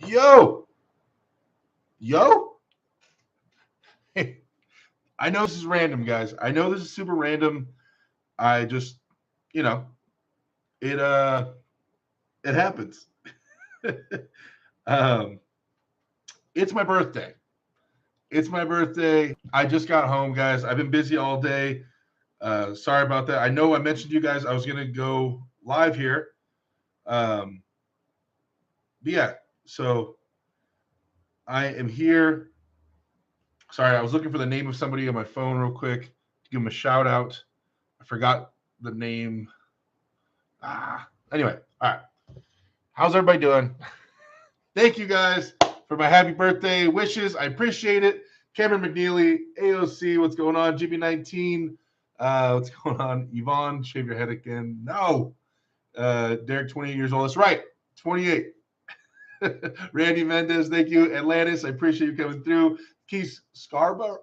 Yo, yo. Hey, I know this is random, guys. I know this is super random. I just, you know, it it happens. um, it's my birthday. It's my birthday. I just got home, guys. I've been busy all day. Sorry about that. I know I mentioned to you guys I was gonna go live here. Um, but yeah, so I am here. Sorry, I was looking for the name of somebody on my phone real quick to give them a shout out. I forgot the name. Anyway, all right. How's everybody doing? Thank you guys for my happy birthday wishes. I appreciate it. Cameron McNeely, AOC, what's going on? GB19, what's going on? Yvonne, shave your head again. No. Derek, 28 years old. That's right, 28. Randy Mendez, thank you. Atlantis, I appreciate you coming through. Keith Scarborough,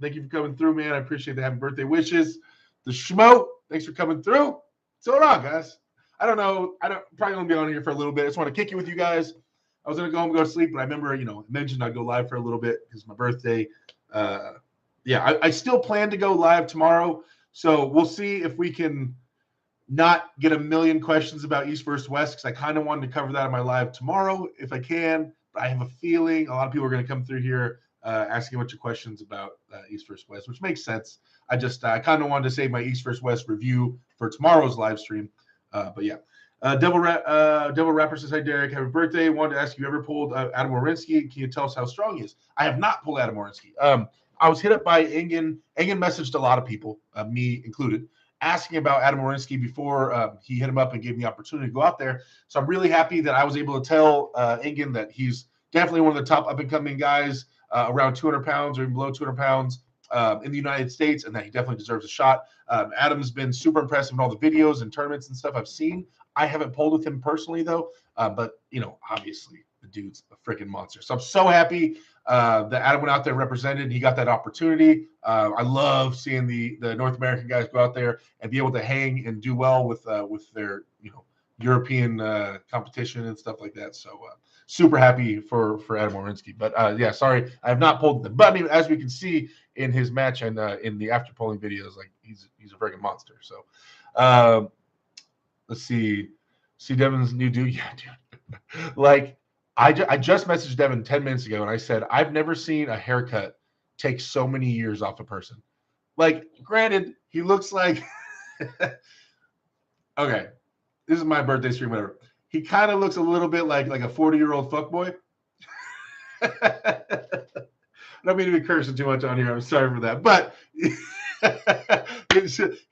thank you for coming through, man. I appreciate the happy birthday wishes. The Schmo, thanks for coming through. What's going on, guys? I don't know. Probably gonna be on here for a little bit. I just want to kick it with you guys. I was gonna go home and go to sleep, but I remember, I mentioned I'd go live for a little bit because it's my birthday. I still plan to go live tomorrow, so we'll see if we can not get a million questions about East versus West, because I kind of wanted to cover that on my live tomorrow if I can. But I have a feeling a lot of people are going to come through here asking a bunch of questions about East versus West, which makes sense. I kind of wanted to save my East versus West review for tomorrow's live stream. But yeah. Devil Rapper says, hi, Derek. Happy birthday. Wanted to ask you ever pulled Adam Orinsky. Can you tell us how strong he is? I have not pulled Adam Orinsky. I was hit up by Engen. Engen messaged a lot of people, me included, asking about Adam Orinsky before he hit him up and gave me the opportunity to go out there. So I'm really happy that I was able to tell Engen that he's definitely one of the top up-and-coming guys around 200 pounds or even below 200 pounds in the United States, and that he definitely deserves a shot. Adam's been super impressive in all the videos and tournaments and stuff I've seen. I haven't pulled with him personally, though, but, obviously the dude's a freaking monster. So I'm so happy that Adam went out there represented. He got that opportunity. I love seeing the North American guys go out there and be able to hang and do well with their European competition and stuff like that. So super happy for Adam Orinsky. But yeah, sorry, I have not pulled them. But I mean, as we can see in his match and in the after polling videos, like he's a freaking monster. So let's see Devin's new dude. Yeah, dude. Like I just messaged Devin 10 minutes ago and I said, I've never seen a haircut take so many years off a person. Like, granted, he looks like okay, this is my birthday stream, whatever. He kind of looks a little bit like a 40-year-old fuckboy. I don't mean to be cursing too much on here. I'm sorry for that. But he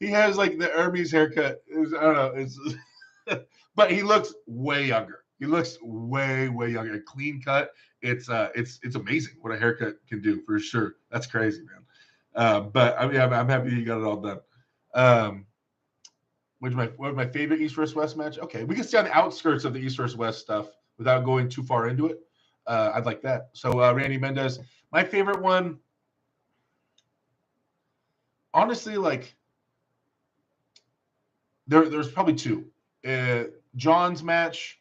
has like the Hermes haircut. I don't know. But he looks way younger. He looks way younger. A clean cut. It's amazing what a haircut can do, for sure. That's crazy, man. But I mean, I'm happy he got it all done. What was my favorite East versus West match? Okay, we can stay on the outskirts of the East versus West stuff without going too far into it. I'd like that. So Randy Mendez, my favorite one, honestly, like there's probably two. John's match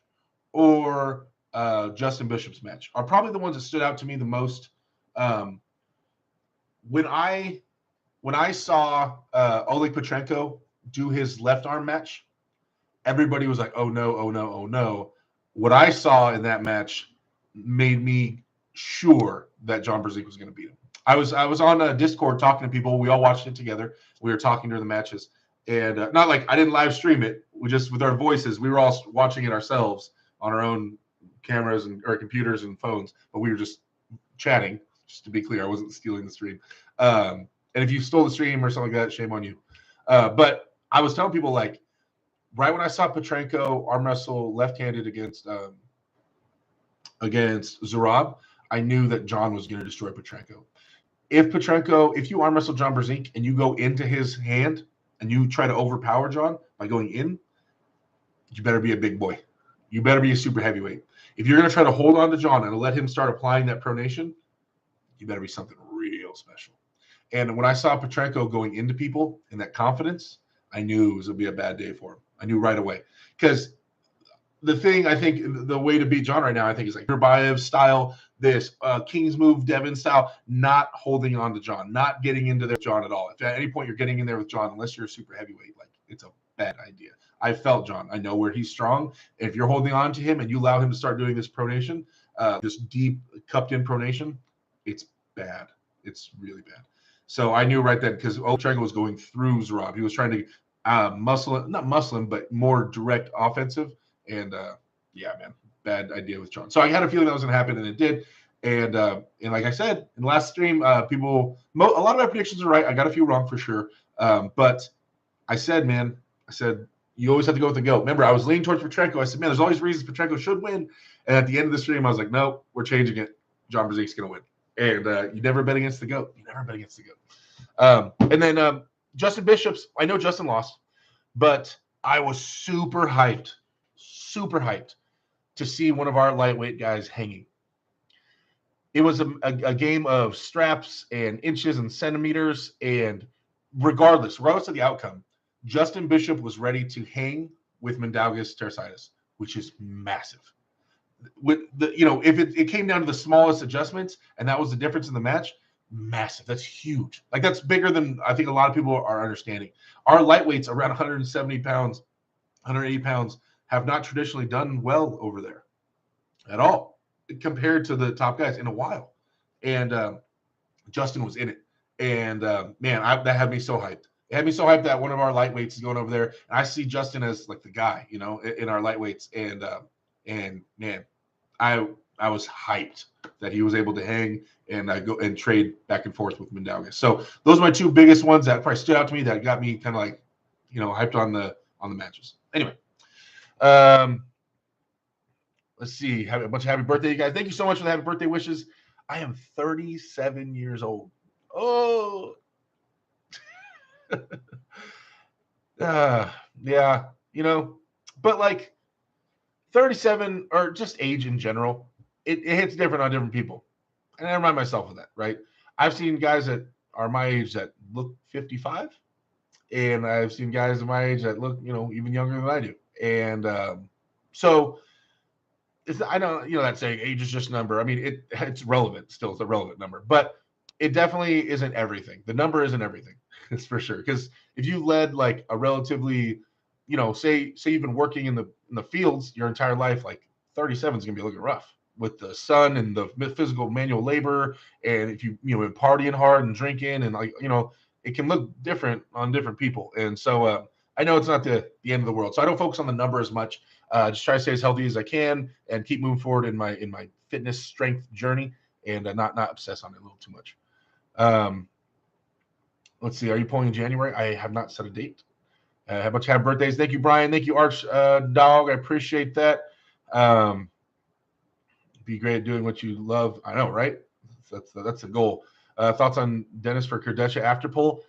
or Justin Bishop's match are probably the ones that stood out to me the most. When I saw Oleg Petrenko do his left arm match, everybody was like, oh no, oh no, oh no. What I saw in that match made me sure that John Brzezinski was going to beat him. I was on Discord talking to people. We all watched it together. We were talking during the matches. And not like I didn't live stream it. We just, with our voices, we were all watching it ourselves on our own cameras and or computers and phones. But we were just chatting, just to be clear. I wasn't stealing the stream. And if you stole the stream or something like that, shame on you. But I was telling people, like, right when I saw Petrenko arm wrestle left-handed against Zurab, I knew that John was going to destroy Petrenko. If you arm wrestle John Brzezinski and you go into his hand and you try to overpower John by going in, you better be a big boy. You better be a super heavyweight. If you're going to try to hold on to John and let him start applying that pronation, you better be something real special. And when I saw Petrenko going into people in that confidence, I knew it was going to be a bad day for him. I knew right away. Because the thing, I think the way to beat John right now, I think, is like Gurbaev style, this King's move, Devin style, not holding on to John, not getting into there with John at all. If at any point you're getting in there with John, unless you're a super heavyweight, like it's a bad idea. I felt John. I know where he's strong. If you're holding on to him and you allow him to start doing this pronation, this deep cupped in pronation, it's bad. It's really bad. So I knew right then, because Olenchенko was going through Zurab. He was trying to not muscle him, but more direct offensive. And yeah, man, bad idea with John. So I had a feeling that was going to happen, and it did. And like I said in the last stream, a lot of my predictions are right. I got a few wrong for sure. But I said, you always have to go with the GOAT. Remember, I was leaning towards Petrenko. I said, man, there's always reasons Petrenko should win. And at the end of the stream, I was like, no, we're changing it. John Brzezik's going to win. And you never bet against the GOAT. You never bet against the GOAT. And then Justin Bishop's, I know Justin lost, but I was super hyped to see one of our lightweight guys hanging. It was a game of straps and inches and centimeters, and regardless of the outcome, Justin Bishop was ready to hang with Mindaugas Terasaitis, which is massive. With if it came down to the smallest adjustments, and that was the difference in the match, massive. That's huge. Like, that's bigger than I think a lot of people are understanding. Our lightweights around 170 pounds, 180 pounds have not traditionally done well over there at all compared to the top guys in a while. And Justin was in it. And man, that had me so hyped. It had me so hyped that one of our lightweights is going over there. And I see Justin as like the guy, in our lightweights. And man, I was hyped that he was able to hang and go and trade back and forth with Mindaugas. So those are my two biggest ones that probably stood out to me, that got me kind of like, hyped on the matches. Anyway, let's see. Have a bunch of happy birthday, you guys. Thank you so much for the happy birthday wishes. I am 37 years old. Oh, yeah, but like 37, or just age in general, it hits different on different people. And I remind myself of that, right? I've seen guys that are my age that look 55, and I've seen guys of my age that look, even younger than I do. And so I know, that saying age is just a number. I mean, it's relevant still. It's a relevant number, but it definitely isn't everything. The number isn't everything. It's for sure. Because if you led like a relatively, say you've been working in the fields your entire life, like 37 is going to be looking rough with the sun and the physical manual labor. And if been partying hard and drinking and it can look different on different people. And so I know it's not the end of the world. So I don't focus on the number as much. Just try to stay as healthy as I can and keep moving forward in my fitness strength journey, and not obsess on it a little too much. Let's see. Are you pulling in January? I have not set a date. How about you have birthdays? Thank you, Brian. Thank you, Arch Dog. I appreciate that. Be great at doing what you love. I know, right? That's the goal. Thoughts on Dennis for Kardashian after pull?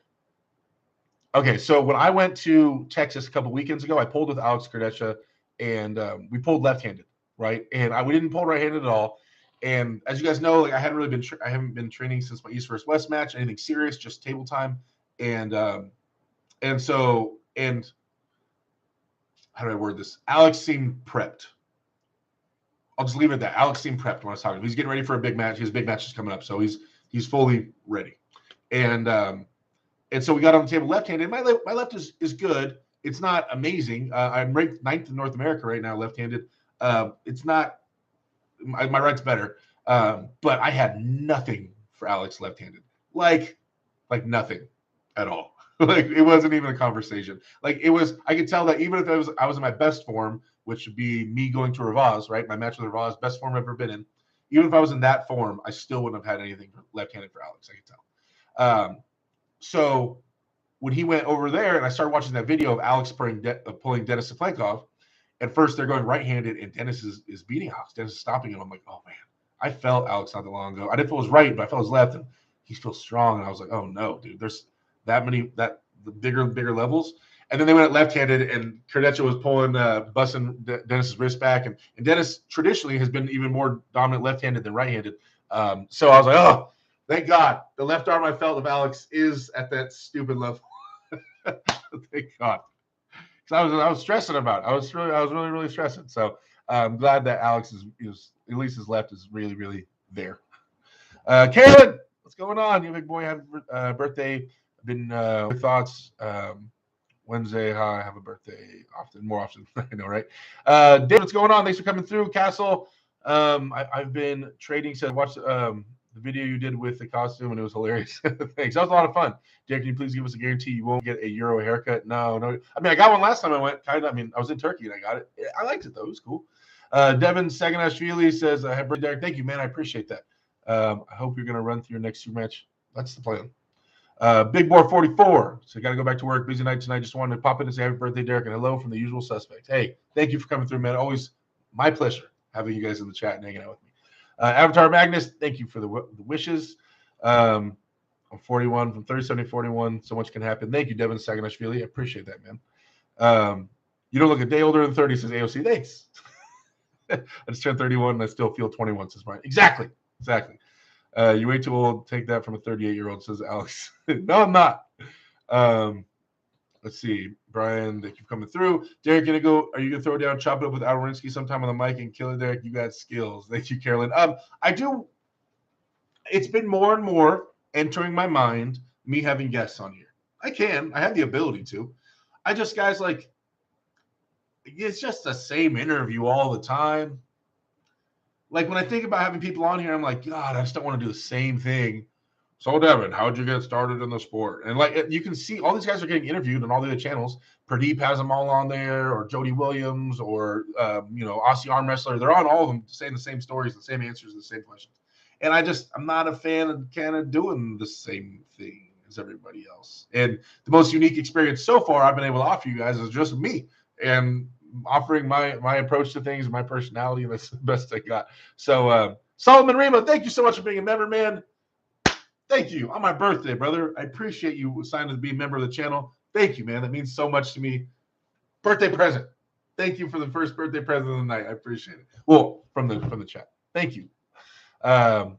Okay, so when I went to Texas a couple weekends ago, I pulled with Alex Kardashian, and we pulled left-handed, right? And we didn't pull right-handed at all. And as you guys know, like I haven't been training since my East vs. West match, anything serious, just table time. And so how do I word this? Alex seemed prepped. I'll just leave it at that. Alex seemed prepped when I was talking. He's getting ready for a big match. His big match is coming up, so he's fully ready. And so we got on the table left-handed. My left is good. It's not amazing. I'm ranked 9th in North America right now, left-handed. It's not. My right's better, but I had nothing for Alex left-handed, like nothing at all. Like it wasn't even a conversation. Like it was, I could tell that even if I was in my best form, which would be me going to Ravaz, right? My match with Ravaz, best form I've ever been in. Even if I was in that form, I still wouldn't have had anything left-handed for Alex. I could tell. So when he went over there, and I started watching that video of Alex pulling Denis Saflenkov. At first, they're going right-handed, and Dennis is beating Alex. Dennis is stopping him. I'm like, oh, man. I felt Alex not that long ago. I didn't feel his right, but I felt his left, and he feels strong. And I was like, oh, no, dude. There's the bigger levels. And then they went at left-handed, and Kardashian was busting Dennis's wrist back. And Dennis traditionally has been even more dominant left-handed than right-handed. So I was like, oh, thank God. The left arm I felt of Alex is at that stupid level. Thank God. because I was stressing about it. I was really stressing. So I'm glad that Alex is at least his left is really there. Kaylin, what's going on? You big boy had a birthday. I've been with thoughts. Wednesday, I have a birthday more often. I know, right? David, what's going on? Thanks for coming through, Castle. I've been trading. So I watched the video you did with the costume, and it was hilarious. Thanks. That was a lot of fun. Jack, can you please give us a guarantee you won't get a Euro haircut? No. I mean, I got one last time I went. Kind of. I mean, I was in Turkey and I got it. I liked it though. It was cool. Devin Saganashvili says, "Happy birthday, Derek." Thank you, man. I appreciate that. I hope you're going to run through your next super match. That's the plan. Big Boy 44. So got to go back to work. Busy night tonight. Just wanted to pop in and say happy birthday, Derek, and hello from the usual suspects. Hey, thank you for coming through, man. Always my pleasure having you guys in the chat and hanging out with me. Avatar Magnus, thank you for the wishes. I'm 41 from 37 to 41. So much can happen. Thank you, Devin Saganashvili. I appreciate that, man. You don't look a day older than 30, says AOC. Thanks. I just turned 31 and I still feel 21, says Brian. Exactly. You way too old. Take that from a 38-year-old, says Alex. No, I'm not. Let's see. Brian, thank you for coming through. Derek, are you going to throw down, chop it up with Alwarinsky sometime on the mic and kill it, Derek? You got skills. Thank you, Carolyn. I do. It's been more and more entering my mind, me having guests on here. I have the ability to. I just, guys, like, it's just the same interview all the time. Like, when I think about having people on here, I'm like, God, I just don't want to do the same thing. So, Devin, how'd you get started in the sport? And, like, you can see all these guys are getting interviewed on all the other channels. Pradeep has them all on there, or Jody Williams, or, Aussie Arm Wrestler. They're on all of them saying the same stories, the same answers, the same questions. And I'm not a fan of kind of doing the same thing as everybody else. And the most unique experience so far I've been able to offer you guys is just me. And offering my approach to things, my personality, and that's the best I got. So, Solomon Rima, thank you so much for being a member, man. Thank you. On my birthday, brother. I appreciate you signing to be a member of the channel. Thank you, man. That means so much to me. Birthday present. Thank you for the first birthday present of the night. I appreciate it. Well, from the chat. Thank you. But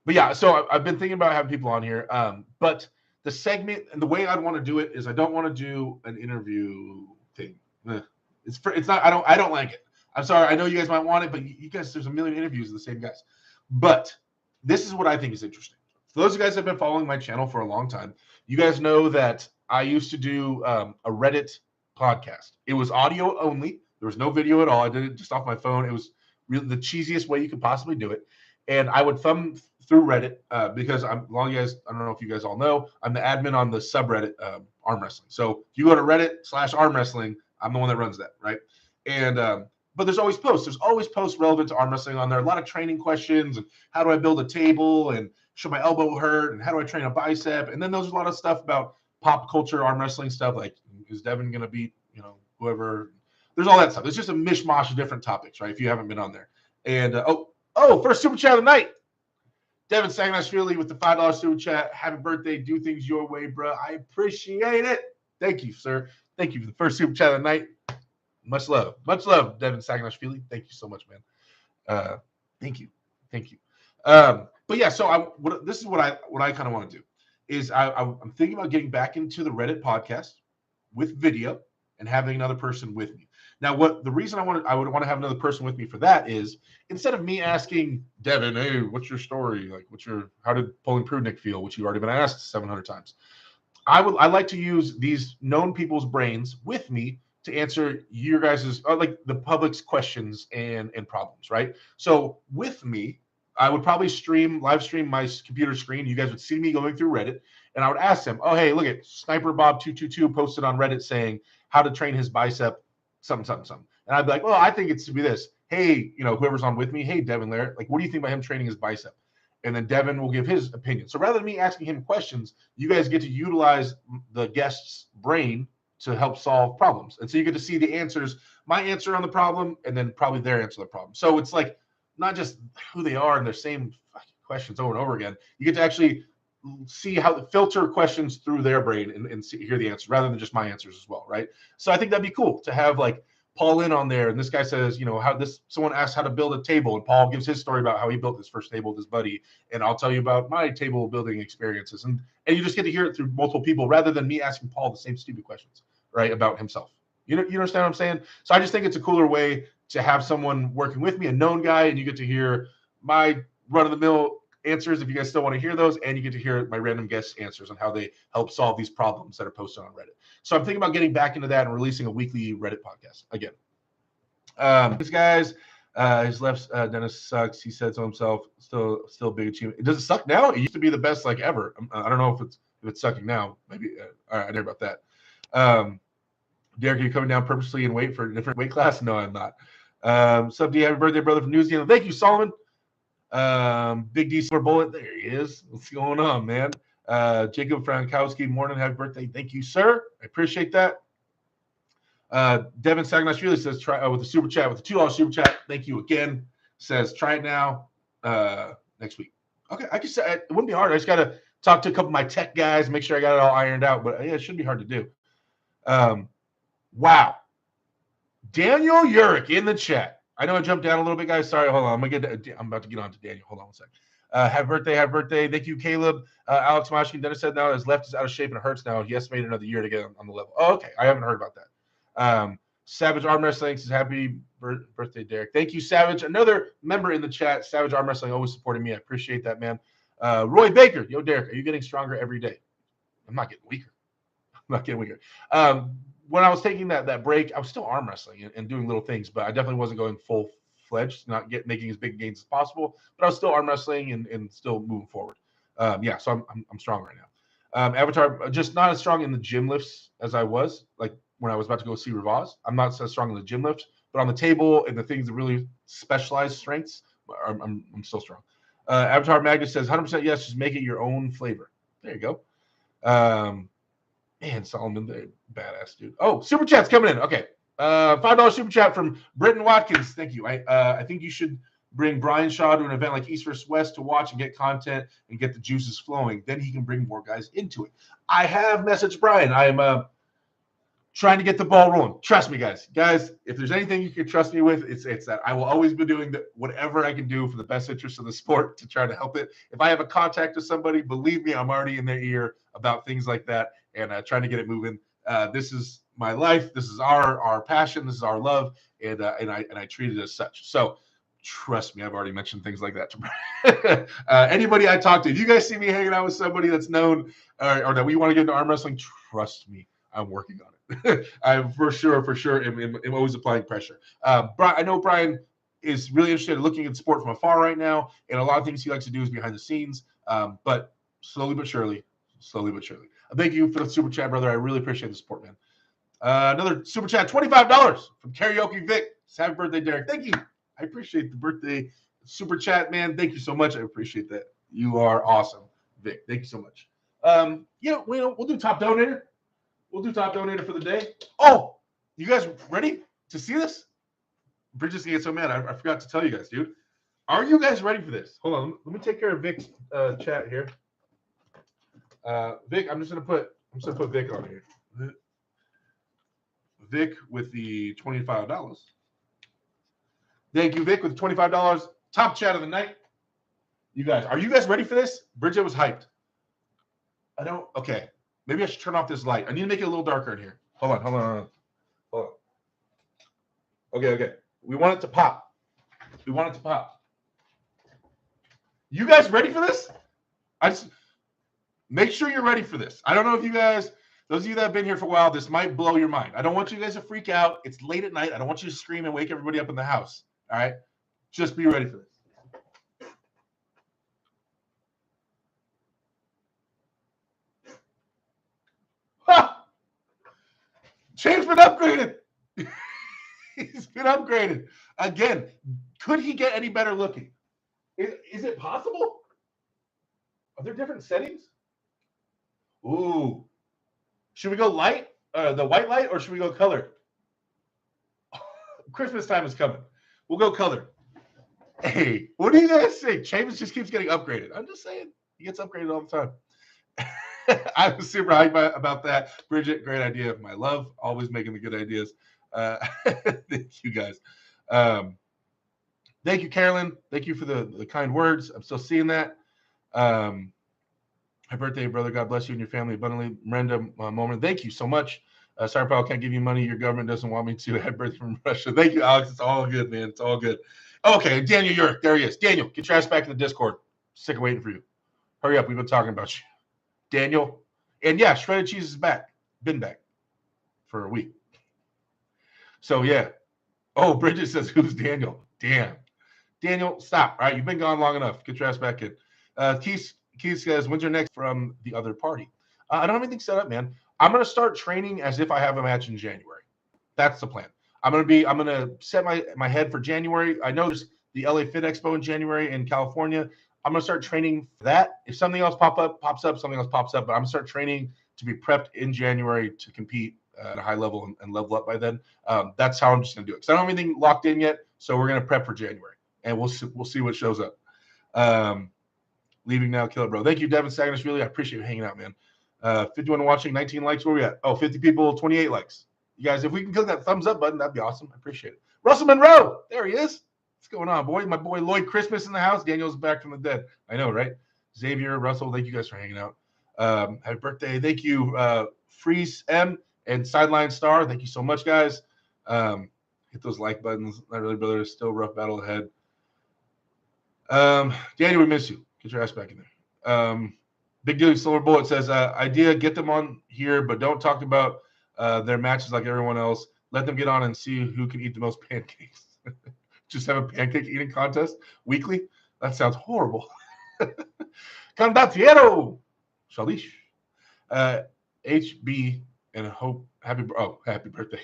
yeah, so I've been thinking about having people on here. But the segment and the way I'd want to do it is I don't want to do an interview thing. It's not. I don't like it. I'm sorry. I know you guys might want it, but you guys, there's a million interviews of the same guys. But this is what I think is interesting. For those of you guys that have been following my channel for a long time, you guys know that I used to do a Reddit podcast. It was audio only. There was no video at all. I did it just off my phone. It was really the cheesiest way you could possibly do it. And I would thumb through Reddit because I don't know if you guys all know, I'm the admin on the subreddit arm wrestling. So if you go to Reddit/arm wrestling, I'm the one that runs that, right? And but there's always posts. There's always posts relevant to arm wrestling on there. A lot of training questions and how do I build a table and should my elbow hurt and how do I train a bicep? And then there's a lot of stuff about pop culture arm wrestling stuff like is Devin gonna beat whoever? There's all that stuff. It's just a mishmash of different topics, right? If you haven't been on there. And first super chat of the night. Devin Saganashvili with the $5 super chat. Happy birthday. Do things your way, bro. I appreciate it. Thank you, sir. Thank you for the first super chat of the night. Much love. Much love, Devin Saganashvili. Thank you so much, man. Thank you. But yeah, so this is what I kind of want to do is I'm thinking about getting back into the Reddit podcast with video and having another person with me. Now, the reason I would want to have another person with me for that is instead of me asking Devin, hey, what's your story? Like, how did Pauline Prudnick feel? Which you've already been asked 700 times. I like to use these known people's brains with me to answer your guys' like the public's questions and problems, right? So with me, I would probably live stream my computer screen. You guys would see me going through Reddit, and I would ask them, oh, hey, look at Sniper Bob 222 posted on Reddit saying how to train his bicep, something. And I'd be like, well, I think it's to be this. Hey, whoever's on with me, hey, Devin Lair, like, what do you think about him training his bicep? And then Devin will give his opinion. So rather than me asking him questions, you guys get to utilize the guest's brain to help solve problems. And so you get to see the answers, my answer on the problem, and then probably their answer to the problem. So it's like not just who they are and their same questions over and over again. You get to actually see how to filter questions through their brain and hear the answer rather than just my answers as well, right? So I think that'd be cool to have like Paul in on there, and this guy says, someone asks how to build a table, and Paul gives his story about how he built his first table with his buddy, and I'll tell you about my table building experiences, and you just get to hear it through multiple people rather than me asking Paul the same stupid questions right, about himself. You understand what I'm saying? So I just think it's a cooler way to have someone working with me, a known guy, and you get to hear my run-of-the-mill answers if you guys still want to hear those, and you get to hear my random guest answers on how they help solve these problems that are posted on Reddit. So I'm thinking about getting back into that and releasing a weekly Reddit podcast again. These guys, his left Dennis sucks. He said so himself. Still a big achievement. It doesn't suck now. It used to be the best like ever. I don't know if it's sucking now. Maybe all right, I know about that. Derek, are you coming down purposely and wait for a different weight class? No, I'm not. Sub D, happy birthday, brother from New Zealand. Thank you, Solomon. Big D Silver Bullet. There he is. What's going on, man? Jacob Frankowski, morning, happy birthday. Thank you, sir. I appreciate that. Devin Sagnashvili says, try with the super chat, with the $2 super chat. Thank you again. Says, try it now next week. Okay, I guess it wouldn't be hard. I just got to talk to a couple of my tech guys, make sure I got it all ironed out. But yeah, it shouldn't be hard to do. Wow. Daniel Urich in the chat. I know I jumped down a little bit, guys. Sorry, hold on. I'm about to get on to Daniel. Hold on one second. Happy birthday. Thank you, Caleb. Alex Mashkin. Dennis said now his left is out of shape and it hurts now. He estimated another year to get on the level. Oh, okay. I haven't heard about that. Savage Arm Wrestling says happy birthday, Derek. Thank you, Savage. Another member in the chat. Savage Arm Wrestling always supporting me. I appreciate that, man. Roy Baker. Yo, Derek, are you getting stronger every day? I'm not getting weaker. When I was taking that break, I was still arm wrestling and doing little things, but I definitely wasn't going full-fledged, making as big gains as possible. But I was still arm wrestling and still moving forward. So I'm strong right now. Avatar, just not as strong in the gym lifts as I was, like when I was about to go see Rivaz. I'm not so strong in the gym lifts, but on the table and the things that really specialized strengths, I'm still strong. Avatar Magnus says 100% yes, just make it your own flavor. There you go. Man, Solomon, badass dude. Oh, super chat's coming in. Okay. $5 super chat from Britton Watkins. Thank you. I think you should bring Brian Shaw to an event like East vs. West to watch and get content and get the juices flowing. Then he can bring more guys into it. I have messaged Brian. I am trying to get the ball rolling. Trust me, guys. Guys, if there's anything you can trust me with, it's that I will always be doing whatever I can do for the best interest of the sport to try to help it. If I have a contact with somebody, believe me, I'm already in their ear about things like that and trying to get it moving. This is my life. This is our passion. This is our love, and I treat it as such. So trust me, I've already mentioned things like that to anybody I talk to. If you guys see me hanging out with somebody that's known or that we want to get into arm wrestling, trust me, I'm working on it. I'm for sure. I'm always applying pressure. I know Brian is really interested in looking at sport from afar right now, and a lot of things he likes to do is behind the scenes. But slowly but surely. Thank you for the super chat, brother. I really appreciate the support, man. Another super chat, $25 from Karaoke Vic. Happy birthday, Derek. Thank you. I appreciate the birthday super chat, man. Thank you so much. I appreciate that. You are awesome, Vic. Thank you so much. We'll do top donator. We'll do top donator for the day. Oh, you guys ready to see this? Bridget's gonna get so mad. I forgot to tell you guys, dude. Are you guys ready for this? Hold on. Let me take care of Vic's chat here. Vic, I'm just gonna put Vic on here. Vic with the $25. Thank you, Vic, with $25. Top chat of the night. Are you guys ready for this? Bridget was hyped. Okay. Maybe I should turn off this light. I need to make it a little darker in here. Hold on. Okay. We want it to pop. You guys ready for this? Make sure you're ready for this. I don't know if you guys, those of you that have been here for a while, this might blow your mind. I don't want you guys to freak out. It's late at night. I don't want you to scream and wake everybody up in the house. All right? Just be ready for this. Ha! Shane's been upgraded. He's been upgraded. Again, could he get any better looking? Is it possible? Are there different settings? Ooh. Should we go light, the white light, or should we go color? Christmas time is coming. We'll go color. Hey, what do you guys think? Chavis just keeps getting upgraded. I'm just saying. He gets upgraded all the time. I was super hyped about that. Bridget, great idea. My love, always making the good ideas. Thank you, guys. Thank you, Carolyn. Thank you for the kind words. I'm still seeing that. Happy birthday, brother. God bless you and your family abundantly. Miranda Moment, thank you so much. Sorry, Paul, can't give you money. Your government doesn't want me to. Happy birthday from Russia. Thank you, Alex. It's all good, man. It's all good. Okay, Daniel Yurick. There he is. Daniel, get your ass back in the Discord. Sick of waiting for you. Hurry up. We've been talking about you. Daniel. And yeah, Shredded Cheese is back. Been back for a week. So, yeah. Oh, Bridget says, who's Daniel? Damn. Daniel, stop. All right, you've been gone long enough. Get your ass back in. Keith says, when's your next from the other party? I don't have anything set up, man. I'm going to start training as if I have a match in January. That's the plan. I'm going to set my head for January. I know there's the LA Fit Expo in January in California. I'm going to start training for that. If something else pops up, something else pops up. But I'm going to start training to be prepped in January to compete at a high level and level up by then. That's how I'm just going to do it. Because I don't have anything locked in yet, so we're going to prep for January. And we'll see what shows up. Leaving now, kill it, bro. Thank you, Devin Sagnish. Really, I appreciate you hanging out, man. 51 watching, 19 likes. Where we at? Oh, 50 people, 28 likes. You guys, if we can click that thumbs up button, that'd be awesome. I appreciate it. Russell Monroe, there he is. What's going on, boy? My boy Lloyd Christmas in the house. Daniel's back from the dead. I know, right? Xavier, Russell, thank you guys for hanging out. Happy birthday. Thank you, Freeze M and Sideline Star. Thank you so much, guys. Hit those like buttons. Not really, brother. Still a rough battle ahead. Daniel, we miss you. Get your ass back in there. Big Dude Silver Bullet says, idea, get them on here, but don't talk about their matches like everyone else. Let them get on and see who can eat the most pancakes. Just have a pancake eating contest weekly? That sounds horrible. Condatiero. Shalish. HB and hope happy birthday.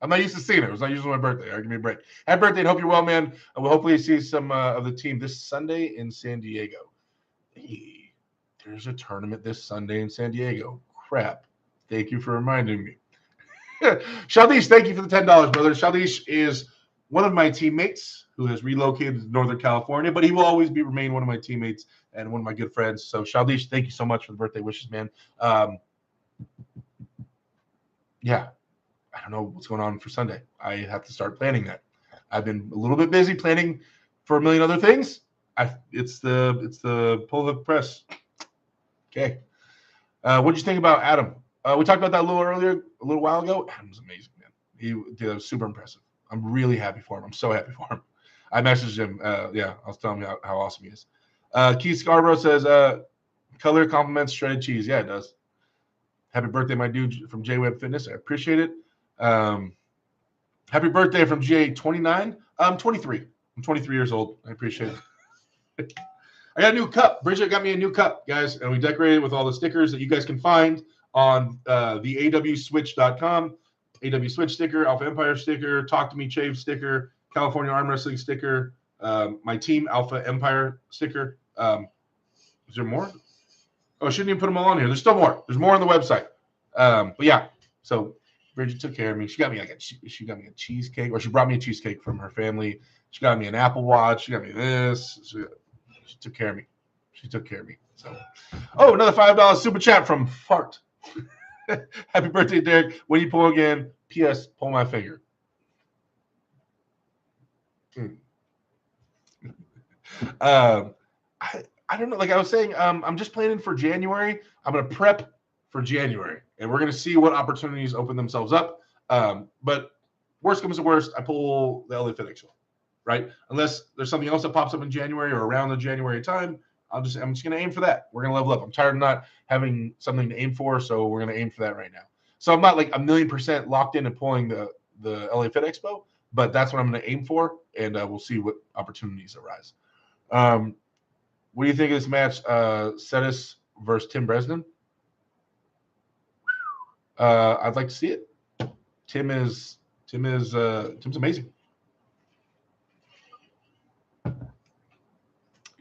I'm not used to seeing it. It was not usually my birthday. All right, give me a break. Happy birthday and hope you're well, man. And we'll hopefully see some of the team this Sunday in San Diego. Hey, there's a tournament this Sunday in San Diego. Crap. Thank you for reminding me. Shaldish, thank you for the $10, brother. Shaldish is one of my teammates who has relocated to Northern California, but he will always remain one of my teammates and one of my good friends. So, Shaldish, thank you so much for the birthday wishes, man. Yeah. I don't know what's going on for Sunday. I have to start planning that. I've been a little bit busy planning for a million other things. It's the pull of the press. Okay. What'd you think about Adam? We talked about that a little while ago. Adam's amazing, man. He was super impressive. I'm really happy for him. I'm so happy for him. I messaged him. I was telling him how awesome he is. Keith Scarborough says, color compliments shredded cheese. Yeah, it does. Happy birthday, my dude from J-Web Fitness. I appreciate it. Happy birthday from GA29. I'm 23. I'm 23 years old. I appreciate it. I got a new cup. Bridget got me a new cup, guys, and we decorated it with all the stickers that you guys can find on the awswitch.com. AW Switch sticker, Alpha Empire sticker, Talk to Me Chave sticker, California Arm Wrestling sticker, my team Alpha Empire sticker. Is there more? Oh, I shouldn't even put them all on here. There's still more. There's more on the website. But yeah, so Bridget took care of me. She got me a cheesecake, or she brought me a cheesecake from her family. She got me an Apple Watch. She got me this. She took care of me. So, another $5 super chat from Fart. Happy birthday, Derek. When you pull again, P.S. Pull my finger. I don't know. Like I was saying, I'm just planning for January. I'm going to prep for January, and we're going to see what opportunities open themselves up. But worst comes to worst, I pull the LA Fit Expo, right? Unless there's something else that pops up in January or around the January time, I'm just going to aim for that. We're going to level up. I'm tired of not having something to aim for, so we're going to aim for that right now. So I'm not like 1,000,000% locked into pulling the LA Fit Expo, but that's what I'm going to aim for, and we'll see what opportunities arise. What do you think of this match, Cetis versus Tim Bresnan? I'd like to see it. Tim's amazing.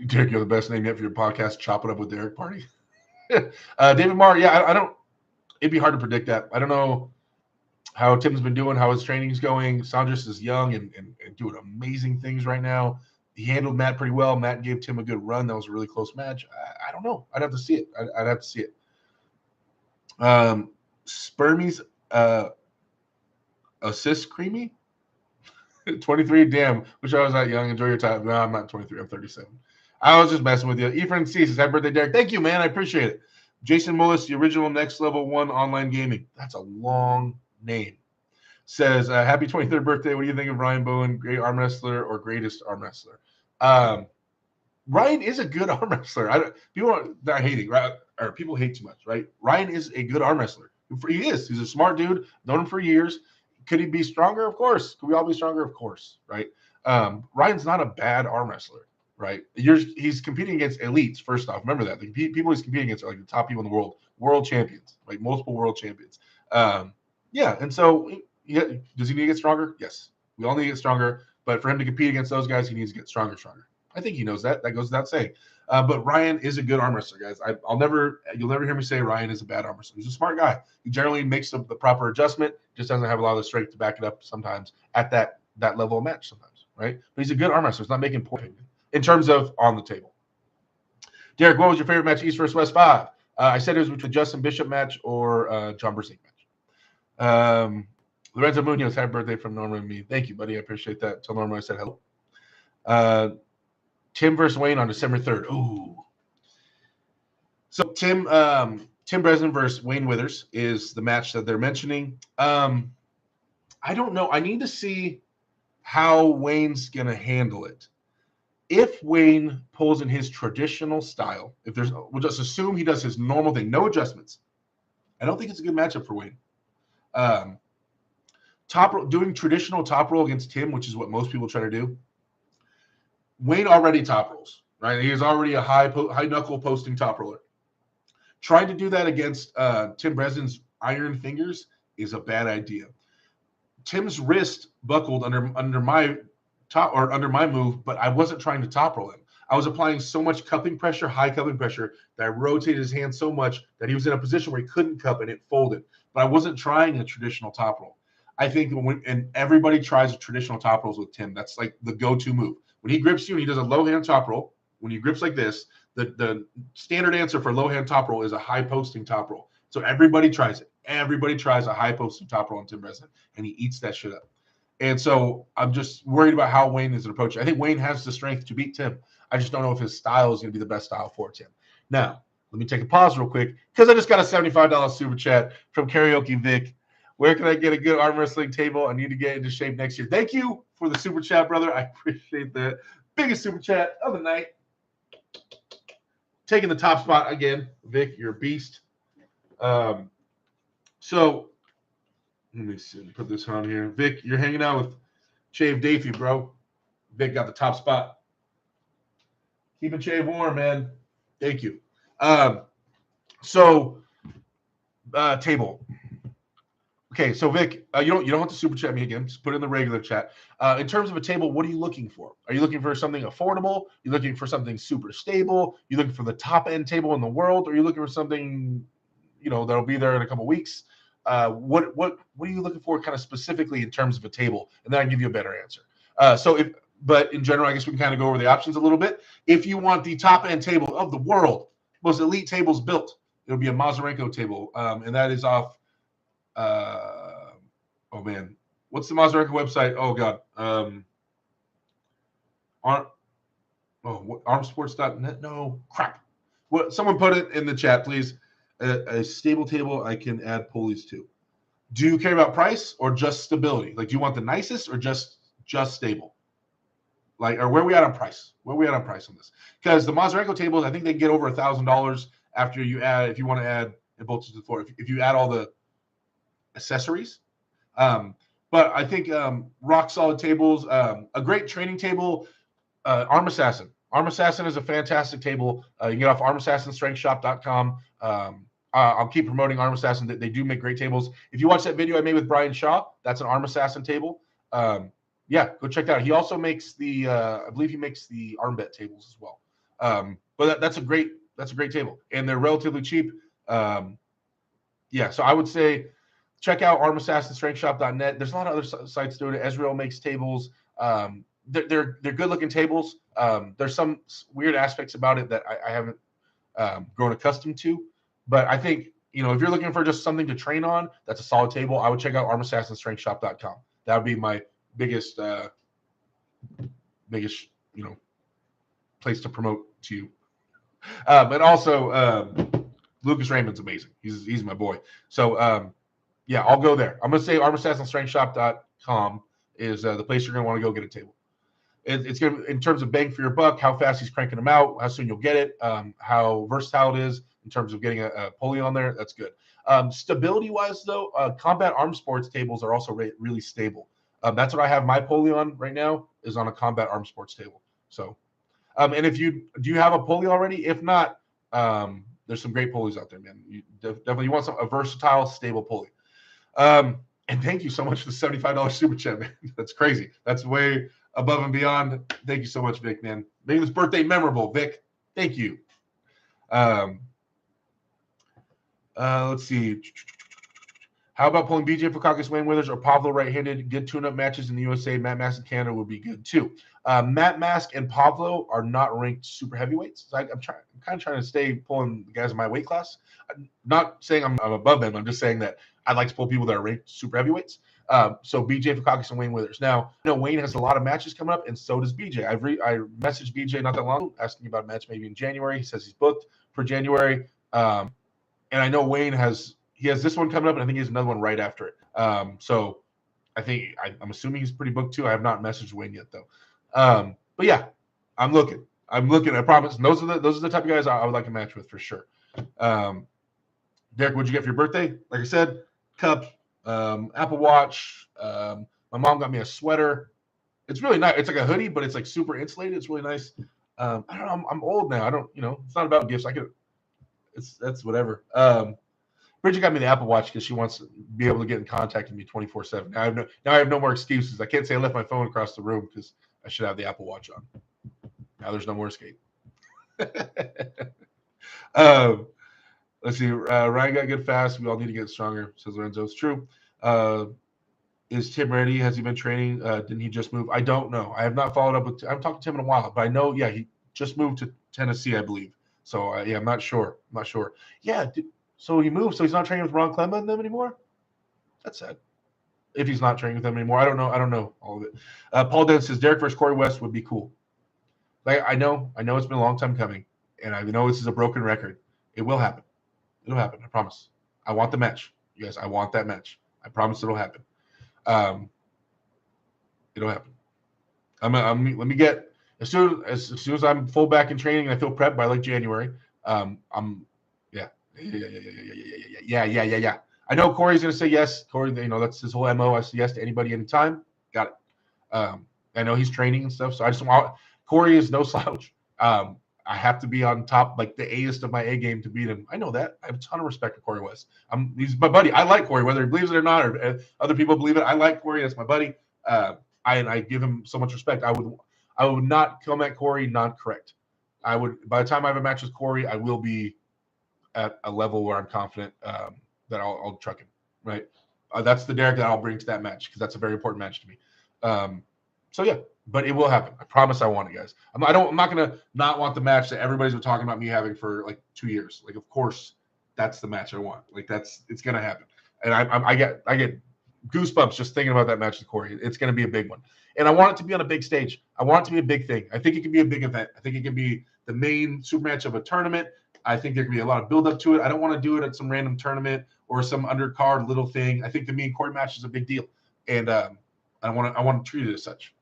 Derek, you're the best name yet for your podcast. Chop it up with Derek Party. David Marr, yeah, I don't. It'd be hard to predict that. I don't know how Tim's been doing, how his training's going. Sandras is young and doing amazing things right now. He handled Matt pretty well. Matt gave Tim a good run. That was a really close match. I don't know. I'd have to see it. I'd have to see it. Spermies assist creamy. 23. Damn. Wish I was that young. Enjoy your time. No, I'm not 23. I'm 37. I was just messing with you. Ephraim C says, happy birthday, Derek. Thank you, man. I appreciate it. Jason Mullis, the original Next Level 1 online gaming. That's a long name. Says, happy 23rd birthday. What do you think of Ryan Bowen? Great arm wrestler or greatest arm wrestler? Ryan is a good arm wrestler. People are not hating, right? Or people hate too much, right? Ryan is a good arm wrestler. He is. He's a smart dude. Known him for years. Could he be stronger? Of course. Could we all be stronger? Of course, right? Ryan's not a bad arm wrestler, right? He's competing against elites. First off, remember that the people he's competing against are like the top people in the world, world champions, like multiple world champions. Yeah, and so does he need to get stronger? Yes, we all need to get stronger. But for him to compete against those guys, he needs to get stronger. I think he knows that. That goes without saying. But Ryan is a good arm wrestler, guys. You'll never hear me say Ryan is a bad arm wrestler. He's a smart guy. He generally makes the proper adjustment. Just doesn't have a lot of the strength to back it up sometimes at that level of match sometimes, right? But he's a good arm wrestler. He's not making poor in terms of on the table. Derek, what was your favorite match, East versus West 5? I said it was between Justin Bishop match or John Brissink match. Lorenzo Munoz, happy birthday from Norma and me. Thank you, buddy. I appreciate that. Tell Norma I said hello. Tim versus Wayne on December 3rd. Ooh. So Tim Breslin versus Wayne Withers is the match that they're mentioning. I don't know. I need to see how Wayne's going to handle it. If Wayne pulls in his traditional style, we'll just assume he does his normal thing, no adjustments. I don't think it's a good matchup for Wayne. Doing traditional top roll against Tim, which is what most people try to do. Wayne already top rolls, right? He is already a high knuckle posting top roller. Trying to do that against Tim Breslin's iron fingers is a bad idea. Tim's wrist buckled under my move, but I wasn't trying to top roll him. I was applying so much cupping pressure, high cupping pressure, that I rotated his hand so much that he was in a position where he couldn't cup and it folded. But I wasn't trying a traditional top roll. I think and everybody tries a traditional top rolls with Tim. That's like the go-to move. When he grips you and he does a low hand top roll, when he grips like this, the standard answer for low hand top roll is a high posting top roll. So everybody tries it. Everybody tries a high posting top roll on Tim Breslin, and he eats that shit up. And so I'm just worried about how Wayne is approaching. I think Wayne has the strength to beat Tim. I just don't know if his style is going to be the best style for Tim. Now, let me take a pause real quick because I just got a $75 super chat from Karaoke Vic. Where can I get a good arm wrestling table? I need to get into shape next year. Thank you for the super chat, brother. I appreciate that. Biggest super chat of the night. Taking the top spot again. Vic, you're a beast. So let me see. Put this on here. Vic, you're hanging out with Chave Dafey, bro. Vic got the top spot. Keeping Chave warm, man. Thank you. Table. Okay, so Vic, you don't have to super chat me again. Just put it in the regular chat. In terms of a table, what are you looking for? Are you looking for something affordable? You're looking for something super stable? You're looking for the top end table in the world? Or are you looking for something, that'll be there in a couple weeks? What are you looking for, kind of specifically in terms of a table? And then I can give you a better answer. But in general, I guess we can kind of go over the options a little bit. If you want the top end table of the world, most elite tables built, it'll be a Mazurenko table, and that is off. Oh man, what's the Mazurenko website? Oh god, armsports.net. No crap. What? Someone put it in the chat, please. A stable table I can add pulleys to. Do you care about price or just stability? Like, do you want the nicest or just stable? Like, or where are we at on price? Where are we at on price on this? Because the Mazurenko tables, I think they get over $1,000 after you add, if you want to add and bolts to the floor, if you add all the accessories. But I think rock solid tables, a great training table, Arm Assassin. Arm Assassin is a fantastic table. You can get off armassassinstrengthshop.com. I'll keep promoting Arm Assassin. They do make great tables. If you watch that video I made with Brian Shaw, that's an Arm Assassin table. Yeah, go check that out. He also makes I believe he makes the arm bet tables as well. But that's a great table, and they're relatively cheap. Yeah, so I would say check out armassassinstrengthshop.net. There's a lot of other sites doing it. Ezreal makes tables. They're good looking tables. There's some weird aspects about it that I haven't grown accustomed to, but I think if you're looking for just something to train on, that's a solid table. I would check out armassassinstrengthshop.com. That would be my biggest place to promote to you. But also Lucas Raymond's amazing. He's my boy. So yeah, I'll go there. I'm gonna say ArmorStatsOnStrengthShop.com is the place you're gonna want to go get a table. It's gonna, in terms of bang for your buck, how fast he's cranking them out, how soon you'll get it, how versatile it is in terms of getting a pulley on there. That's good. Stability wise, though, combat arm sports tables are also really stable. That's what I have my pulley on right now, is on a combat arm sports table. So, and if do you have a pulley already? If not, there's some great pulleys out there, man. You definitely want a versatile, stable pulley. And thank you so much for the $75 super chat, man. That's crazy. That's way above and beyond. Thank you so much, Vic, man. Making this birthday memorable, Vic. Thank you. Let's see. How about pulling BJ Fukakis, Wayne Withers, or Pavlo right-handed? Good tune-up matches in the USA. Matt Mask in Canada would be good too. Matt Mask and Pavlo are not ranked super heavyweights. So I'm kind of trying to stay pulling the guys in my weight class. I'm not saying I'm above them. I'm just saying that I'd like to pull people that are ranked super heavyweights. So BJ Fukakis and Wayne Withers. Now, I know Wayne has a lot of matches coming up, and so does BJ. I messaged BJ not that long ago, asking about a match maybe in January. He says he's booked for January. And I know Wayne has this one coming up, and I think he has another one right after it. So I think I'm assuming he's pretty booked too. I have not messaged Wayne yet though. But yeah, I'm looking. I promise. And those are the type of guys I would like to match with for sure. Derek, what'd you get for your birthday? Like I said, cup, Apple Watch. My mom got me a sweater. It's really nice. It's like a hoodie, but it's like super insulated. It's really nice. I don't know. I'm old now. I don't. It's not about gifts. That's whatever. Bridget got me the Apple Watch because she wants to be able to get in contact with me 24/7. Now I have no more excuses. I can't say I left my phone across the room because I should have the Apple Watch on. Now there's no more escape. Let's see. Ryan got good fast. We all need to get stronger, says Lorenzo. It's true. Is Tim ready? Has he been training? Didn't he just move? I don't know. I have not followed up with. I haven't talked to Tim in a while, but I know. Yeah, he just moved to Tennessee, I believe. So yeah, I'm not sure. Yeah. So he moved. So he's not training with Ron Clemma and them anymore. That's sad. If he's not training with them anymore, I don't know all of it. Paul Dent says Derek versus Corey West would be cool. Like I know it's been a long time coming, and I know this is a broken record. It will happen. It'll happen. I promise. I want the match, you guys. I want that match. I promise it'll happen. It'll happen. Let me get as soon as I'm full back in training and I feel prepped by like January. Yeah. I know Corey's gonna say yes. Corey, that's his whole MO. I say yes to anybody, anytime. Got it. I know he's training and stuff, so I just want. Corey is no slouch. I have to be on top, like the A-est of my A game to beat him. I know that. I have a ton of respect for Corey West. He's my buddy. I like Corey, whether he believes it or not, or other people believe it. I like Corey. That's my buddy. I give him so much respect. I would not come at Corey not correct. I would. By the time I have a match with Corey, I will be at a level where I'm confident that I'll truck him. Right. That's the Derek that I'll bring to that match because that's a very important match to me. So yeah, but it will happen. I promise I want it, guys. I'm not gonna not want the match that everybody's been talking about me having for like 2 years. Like, of course, that's the match I want. Like it's gonna happen. And I get goosebumps just thinking about that match with Corey. It's gonna be a big one. And I want it to be on a big stage. I want it to be a big thing. I think it can be a big event. I think it can be the main super match of a tournament. I think there can be a lot of build up to it. I don't want to do it at some random tournament or some undercard little thing. I think the me and Corey match is a big deal. And I want to treat it as such.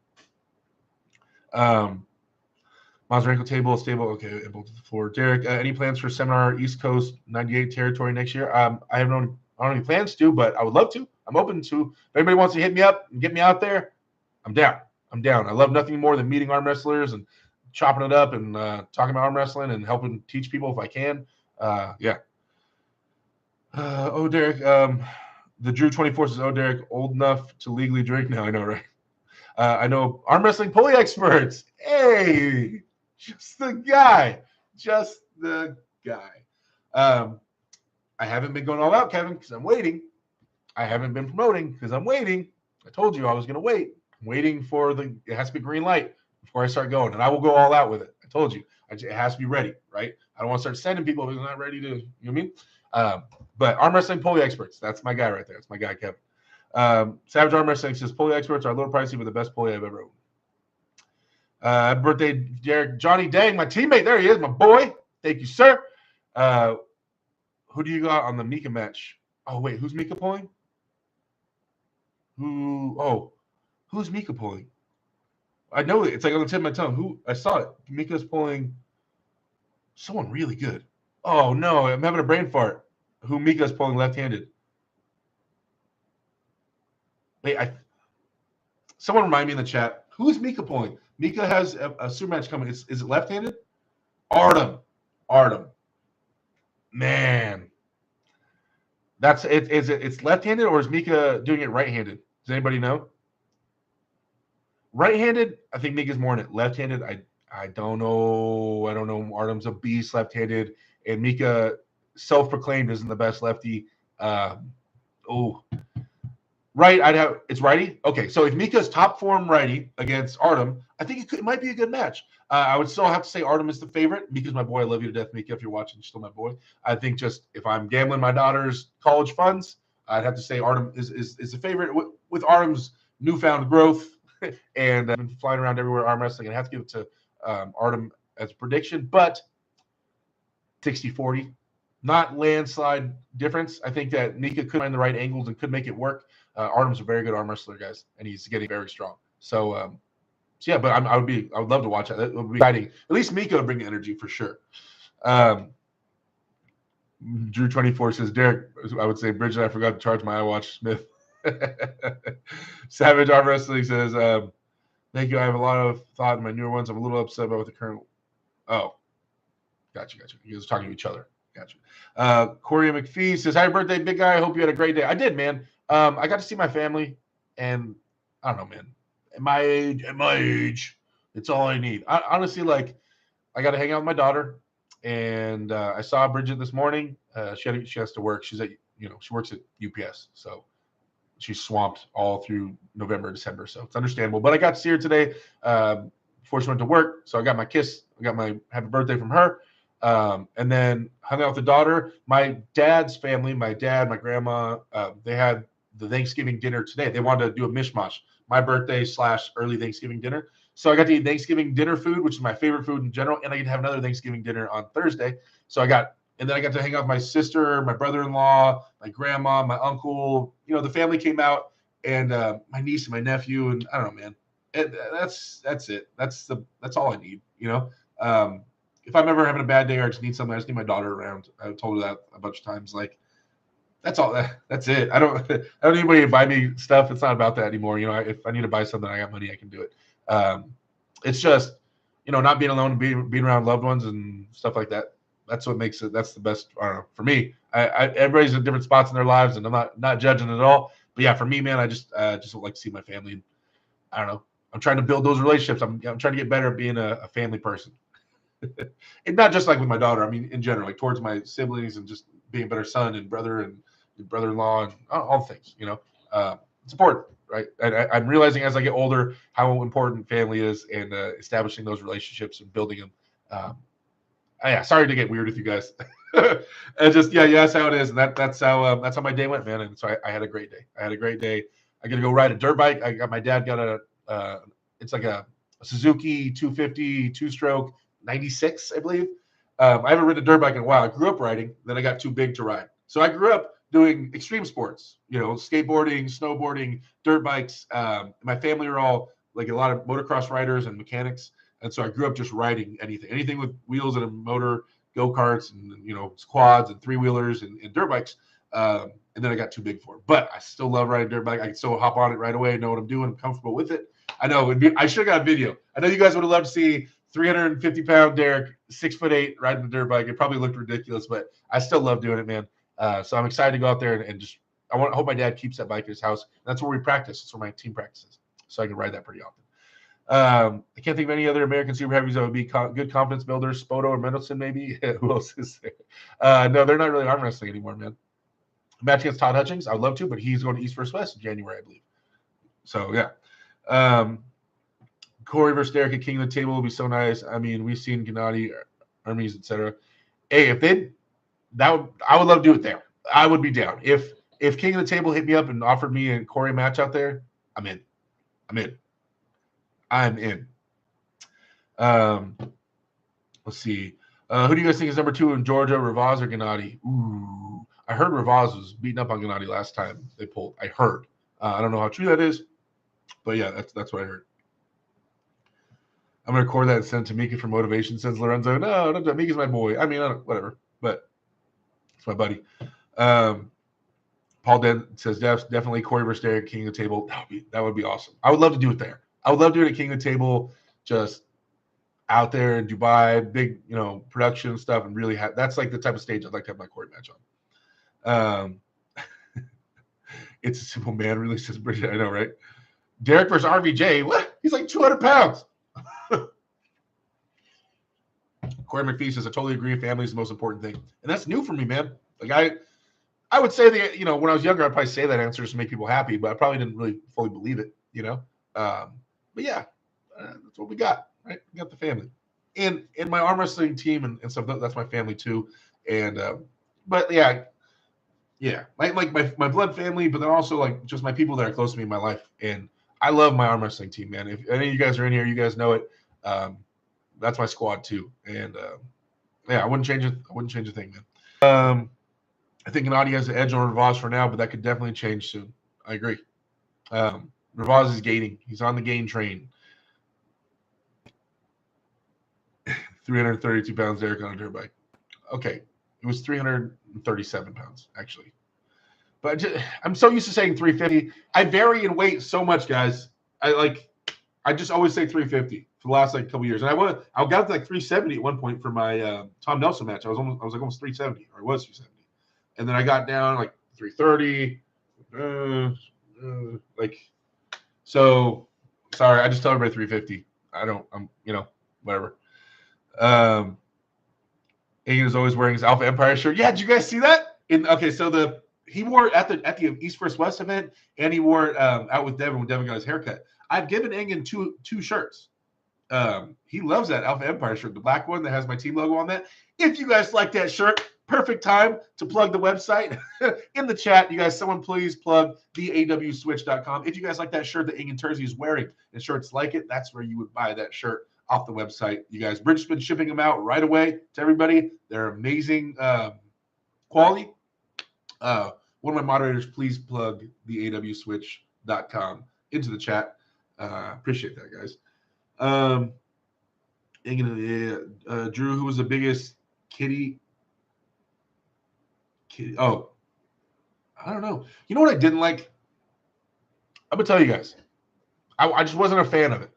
Mazarenko table stable. Okay, able to the floor. Derek, any plans for seminar East Coast 98 territory next year? I don't have any plans to, but I would love to. I'm open to. If anybody wants to hit me up and get me out there, I'm down. I love nothing more than meeting arm wrestlers and chopping it up and talking about arm wrestling and helping teach people if I can. Yeah. Derek, the Drew 24 says, Derek, old enough to legally drink now. I know, right? I know arm wrestling pulley experts. Hey, just the guy. I haven't been going all out, Kevin, because I'm waiting. I haven't been promoting because I'm waiting. I told you I was going to wait. I'm waiting for it has to be green light before I start going, and I will go all out with it. I told you. It has to be ready, right? I don't want to start sending people who's not ready to, you know what I mean? But arm wrestling pulley experts, that's my guy right there. That's my guy, Kevin. Savage Arm Wrestling says pulley experts are a little pricey, but the best pulley I've ever owned. Happy birthday, Derek. Johnny Dang, my teammate. There he is, my boy. Thank you, sir. Who do you got on the Mika match? Oh wait, who's Mika pulling? Who's Mika pulling? I know it. It's like on the tip of my tongue. Who? I saw it. Mika's pulling someone really good. Oh no, I'm having a brain fart. Who Mika's pulling left-handed? Wait, someone remind me in the chat. Who is Mika pulling? Mika has a super match coming. Is it left-handed? Artem. Man, that's it. It's left-handed or is Mika doing it right-handed? Does anybody know? Right-handed, I think Mika's more in it. Left-handed, I don't know. I don't know. Artem's a beast left-handed, and Mika self-proclaimed isn't the best lefty. Right, it's righty. Okay, so if Mika's top form righty against Artem, I think it might be a good match. I would still have to say Artem is the favorite. Mika's my boy. I love you to death, Mika. If you're watching, you're still my boy. I think just if I'm gambling my daughter's college funds, I'd have to say Artem is the favorite. With Artem's newfound growth and been flying around everywhere arm wrestling, I have to give it to Artem as a prediction, but 60-40. Not landslide difference. I think that Mika could find the right angles and could make it work. Artem's a very good arm wrestler, guys, and he's getting very strong. So yeah, but I would love to watch that. That would be exciting. At least Mika would bring the energy for sure. Drew24 says, Derek, I would say, Bridget, I forgot to charge my iWatch Smith. Savage Arm Wrestling says, thank you. I have a lot of thought in my newer ones. I'm a little upset about the current. Oh, gotcha. You guys are talking to each other. Gotcha. Corey McPhee says, happy birthday, big guy. I hope you had a great day. I did, man. I got to see my family, and I don't know, man. At my age, it's all I need. Honestly, like, I got to hang out with my daughter, and I saw Bridget this morning. She has to work. She's at, she works at UPS, so she's swamped all through November, December, so it's understandable. But I got to see her today before she went to work, so I got my kiss. I got my happy birthday from her. And then hung out with the daughter. My dad's family, my dad, my grandma, they had the Thanksgiving dinner today. They wanted to do a mishmash, my birthday / early Thanksgiving dinner. So I got to eat Thanksgiving dinner food, which is my favorite food in general, and I get to have another Thanksgiving dinner on Thursday. And then I got to hang out with my sister, my brother-in-law, my grandma, my uncle. The family came out, and my niece and my nephew, and I don't know, man. That's it. That's all I need. If I'm ever having a bad day or I just need something, I just need my daughter around. I've told her that a bunch of times. Like, that's all. That's it. I don't need anybody to buy me stuff. It's not about that anymore. If I need to buy something, I got money, I can do it. It's just, not being alone, being around loved ones and stuff like that. That's what makes it. That's the best. I don't know. For me, everybody's in different spots in their lives, and I'm not judging at all. But yeah, for me, man, I just would like to see my family. And I don't know. I'm trying to build those relationships. I'm trying to get better at being a family person. And not just like with my daughter. I mean, in general, like towards my siblings and just being a better son and brother and brother-in-law and all things. It's important, right? I'm realizing as I get older how important family is and establishing those relationships and building them. Yeah, sorry to get weird with you guys. And just that's how it is, and that's how my day went, man. And so I had a great day. I got to go ride a dirt bike. My dad got it's like a Suzuki 250 two-stroke 96, I believe. I haven't ridden a dirt bike in a while. I grew up riding, then I got too big to ride. So I grew up doing extreme sports, skateboarding, snowboarding, dirt bikes. My family are all like a lot of motocross riders and mechanics. And so I grew up just riding anything with wheels and a motor, go-karts and, quads and three-wheelers and dirt bikes. And then I got too big for it. But I still love riding dirt bike. I can still hop on it right away, know what I'm doing, I'm comfortable with it. I know I should have got a video. I know you guys would have loved to see 350-pound Derek, 6'8", riding the dirt bike. It probably looked ridiculous, but I still love doing it, man. So I'm excited to go out there and just I hope my dad keeps that bike at his house. That's where we practice. That's where my team practices. So I can ride that pretty often. I can't think of any other American super heavies that would be good confidence builders. Spoto or Mendelson, maybe. Who else is there? No, they're not really arm wrestling anymore, man. Match against Todd Hutchings, I would love to, but he's going to East vs. West in January, I believe. So yeah. Corey versus Derek at King of the Table would be so nice. I mean, we've seen Gennady, Hermes, etc. Hey, I would love to do it there. I would be down. If King of the Table hit me up and offered me and Corey a match out there, I'm in. Let's see. Who do you guys think is number 2 in Georgia, Ravaz or Gennady? Ooh, I heard Ravaz was beating up on Gennady last time they pulled. I heard. I don't know how true that is, but yeah, that's what I heard. I'm gonna record that and send to Mika for motivation. Sends Lorenzo. No, Mika's my boy. I mean, whatever, but it's my buddy. Paul Den says definitely Corey versus Derek, King of the Table. That would be awesome. I would love to do it there. I would love to do it at King of the Table, just out there in Dubai, big production stuff, and really that's like the type of stage I'd like to have my Corey match on. It's a simple man, really says Bridget. I know, right? Derek versus RVJ. What? He's like 200 pounds. Corey McPhee says, I totally agree. Family is the most important thing. And that's new for me, man. Like I would say that, when I was younger, I'd probably say that answer just to make people happy, but I probably didn't really fully believe it, But yeah, that's what we got, right? We got the family. And my arm wrestling team and stuff, that's my family too. And but yeah, like my blood family, but then also like just my people that are close to me in my life. And I love my arm wrestling team, man. If any of you guys are in here, you guys know it. That's my squad too. And yeah, I wouldn't change it. I wouldn't change a thing, man. I think Gennady has the edge on Ravaz for now, but that could definitely change soon. I agree. Ravaz is gaining. He's on the gain train. 332 pounds, Derek on a dirt bike. Okay. It was 337 pounds, actually. But I'm so used to saying 350. I vary in weight so much, guys. I just always say 350 for the last couple years. And I got to like 370 at one point for my Tom Nelson match. I was like almost 370, or I was 370. And then I got down like 330. So sorry, I just tell everybody 350. I'm whatever. Egan is always wearing his Alpha Empire shirt. Yeah, did you guys see that? So he wore it at the East vs. West event, and he wore it out with Devin when Devin got his haircut. I've given Egan two shirts. He loves that Alpha Empire shirt, the black one that has my team logo on that. If you guys like that shirt, perfect time to plug the website in the chat. You guys, someone please plug theawswitch.com. If you guys like that shirt that Ingen Terzi is wearing and shirts like it, that's where you would buy that shirt off the website. You guys, Bridget's been shipping them out right away to everybody. They're amazing quality. One of my moderators, please plug theawswitch.com into the chat. Appreciate that, guys. Drew, who was the biggest kitty? Oh, I don't know. You know what I didn't like? I'm gonna tell you guys. I just wasn't a fan of it.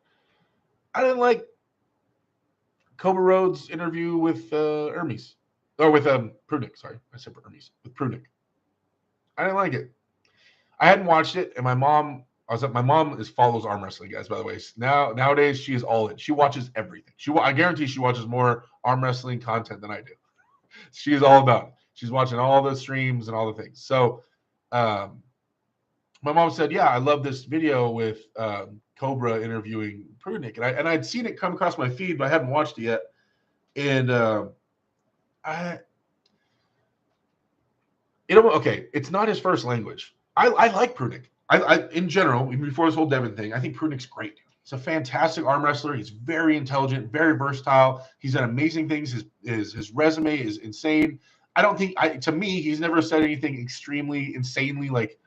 I didn't like Cobra Rhodes' interview with Hermes, or with Prunick. Sorry, I said Hermes with Prunick. I didn't like it. I hadn't watched it, and my mom follows arm wrestling, guys. By the way, nowadays she is all in. She watches everything. I guarantee she watches more arm wrestling content than I do. She is all about it. She's watching all the streams and all the things. So, my mom said, "Yeah, I love this video with Cobra interviewing Prunick," and I'd seen it come across my feed, but I hadn't watched it yet. And it's not his first language. I like Prunick. I in general, even before this whole Devin thing, I think Prunick's great. He's a fantastic arm wrestler. He's very intelligent, very versatile. He's done amazing things. His resume is insane. I don't think to me, he's never said anything extremely, insanely like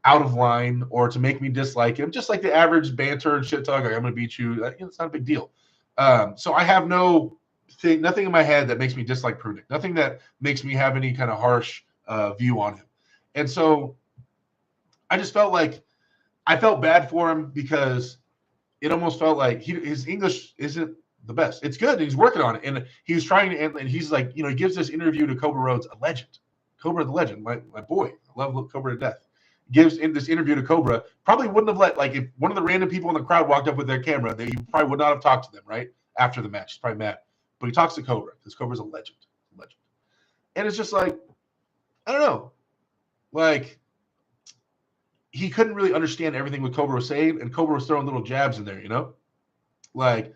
out of line or to make me dislike him. Just like the average banter and shit talk, like I'm gonna beat you. It's not a big deal. So I have nothing in my head that makes me dislike Prunick. Nothing that makes me have any kind of harsh view on him. And so I just felt like I felt bad for him because it almost felt like his English isn't the best. It's good. He's working on it. And he was trying to, and he's like, he gives this interview to Cobra Rhodes, a legend. Cobra the legend, my boy. I love Cobra to death. Gives in this interview to Cobra. Probably wouldn't have let, like, if one of the random people in the crowd walked up with their camera, he probably would not have talked to them, right? After the match. He's probably mad. But he talks to Cobra because Cobra's a legend. And it's just like, I don't know. Like, he couldn't really understand everything what Cobra was saying, and Cobra was throwing little jabs in there, Like,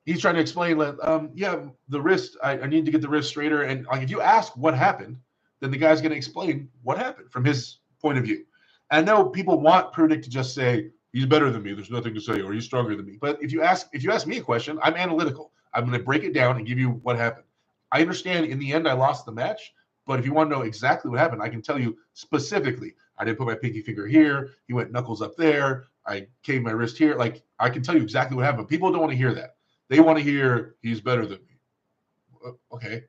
he's trying to explain, like, the wrist, I need to get the wrist straighter. And, like, if you ask what happened, then the guy's going to explain what happened from his point of view. I know people want Prunick to just say, he's better than me, there's nothing to say, or he's stronger than me. But if you ask me a question, I'm analytical. I'm going to break it down and give you what happened. I understand in the end I lost the match, but if you want to know exactly what happened, I can tell you specifically. I didn't put my pinky finger here. He went knuckles up there. I caved my wrist here. Like, I can tell you exactly what happened. People don't want to hear that. They want to hear he's better than me. Okay.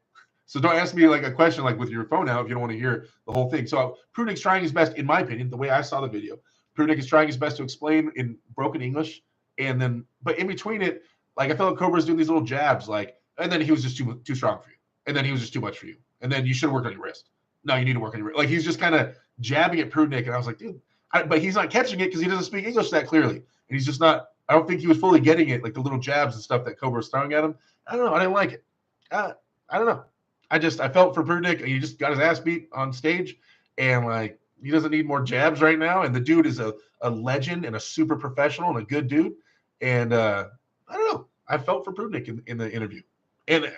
So don't ask me like a question like with your phone out if you don't want to hear the whole thing. So Prudnik's trying his best, in my opinion, the way I saw the video. Prudnik is trying his best to explain in broken English, and then but in between it, like I felt like Cobra's doing these little jabs, like, and then he was just too strong for you, and then he was just too much for you, and then you should have worked on your wrist. No, you need to work on your wrist. Like he's just kind of jabbing at Prudnik, and I was like, dude, but he's not catching it because he doesn't speak English that clearly, and he's just not. I don't think he was fully getting it, like the little jabs and stuff that Cobra was throwing at him. I don't know. I didn't like it. I don't know. I felt for Prudnik. He just got his ass beat on stage, and like he doesn't need more jabs right now. And the dude is a legend and a super professional and a good dude. And I don't know. I felt for Prudnik in the interview, and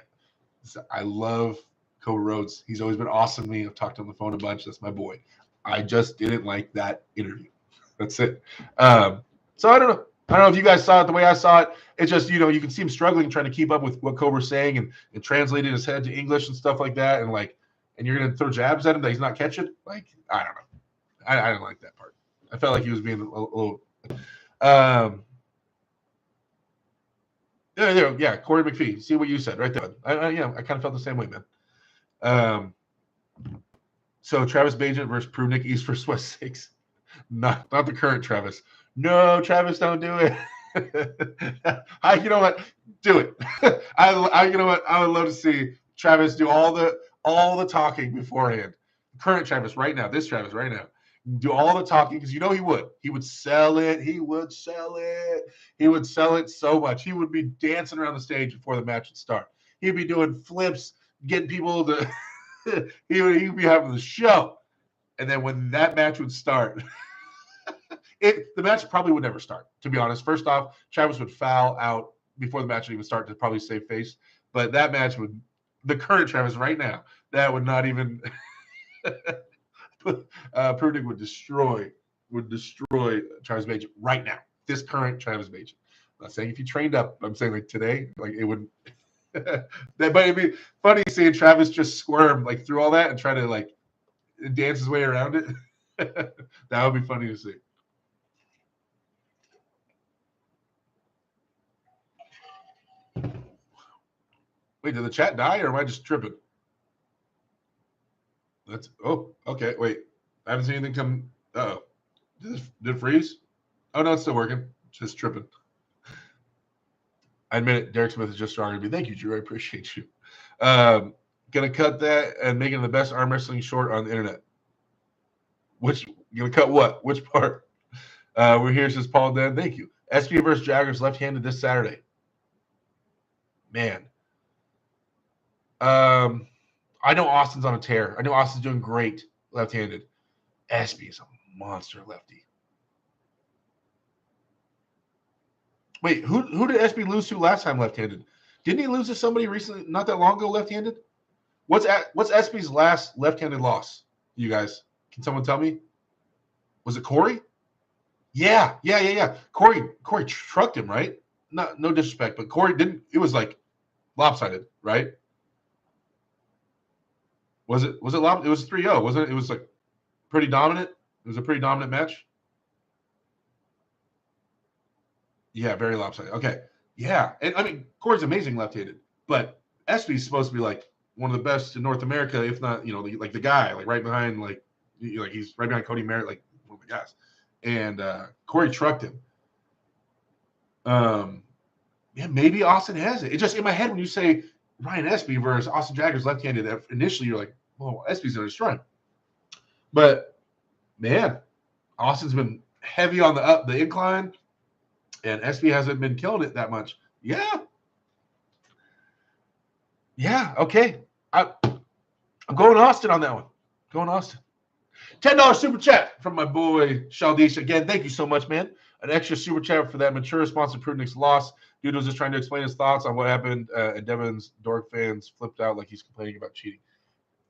I love Cobra Rhodes. He's always been awesome to me. I've talked on the phone a bunch. That's my boy. I just didn't like that interview. That's it. So I don't know. I don't know if you guys saw it the way I saw it. It's just, you can see him struggling trying to keep up with what Cobra's saying and translating his head to English and stuff like that. And you're going to throw jabs at him that he's not catching? Like, I don't know. I didn't like that part. I felt like he was being a little. Yeah, Corey McPhee. See what you said right there. I kind of felt the same way, man. So Travis Bagent versus Prudnik, East versus West 6. Not the current Travis. No, Travis, don't do it. You know what? Do it. You know what? I would love to see Travis do all the talking beforehand. Current Travis right now, this Travis right now, do all the talking because he would. He would sell it. He would sell it. He would sell it so much. He would be dancing around the stage before the match would start. He'd be doing flips, getting people to. he'd be having the show, and then when that match would start. The match probably would never start, to be honest. First off, Travis would foul out before the match would even start to probably save face. But that match would, the current Travis right now, that would not even. Prudnik would destroy Travis Bagent right now. This current Travis Bagent. I'm not saying if you trained up. I'm saying like today, like it wouldn't. But it'd be funny seeing Travis just squirm like through all that and try to like dance his way around it. That would be funny to see. Wait, did the chat die or am I just tripping? Okay. Wait, I haven't seen anything come. Uh-oh. Did it freeze? Oh, no, it's still working. Just tripping. I admit it. Derek Smith is just stronger than me. Thank you, Drew. I appreciate you. Gonna cut that and making the best arm wrestling short on the internet. Gonna cut what? Which part? We're here, says Paul Dan. Thank you. SP versus Jaggers left-handed this Saturday. Man. I know Austin's on a tear. I know Austin's doing great left-handed. Espy is a monster lefty. Wait, who did Espy lose to last time left-handed? Didn't he lose to somebody recently, not that long ago, left-handed? What's Espy's last left-handed loss? You guys, can someone tell me? Was it Corey? Yeah. Corey trucked him, right? No disrespect, but Corey didn't. It was like lopsided, right? Was it lopsided? It was 3-0, wasn't it? It was like pretty dominant. It was a pretty dominant match. Yeah, very lopsided. Okay. Yeah. And I mean, Corey's amazing left-handed, but Espy's supposed to be like one of the best in North America, if not, like the guy, like right behind, like he's right behind Cody Merritt, like one of the guys. And Corey trucked him. Yeah, maybe Austin has it. It's just in my head when you say Ryan Espy versus Austin Jaggers left-handed, initially you're like, well, Espy's going to destroy him. But, man, Austin's been heavy on the incline, and Espy hasn't been killing it that much. Yeah. Yeah, okay. I'm going Austin on that one. Going Austin. $10 super chat from my boy Shaldish. Again, thank you so much, man. An extra super chat for that mature response to Prudnik's loss. Dude was just trying to explain his thoughts on what happened, and Devin's dork fans flipped out like he's complaining about cheating.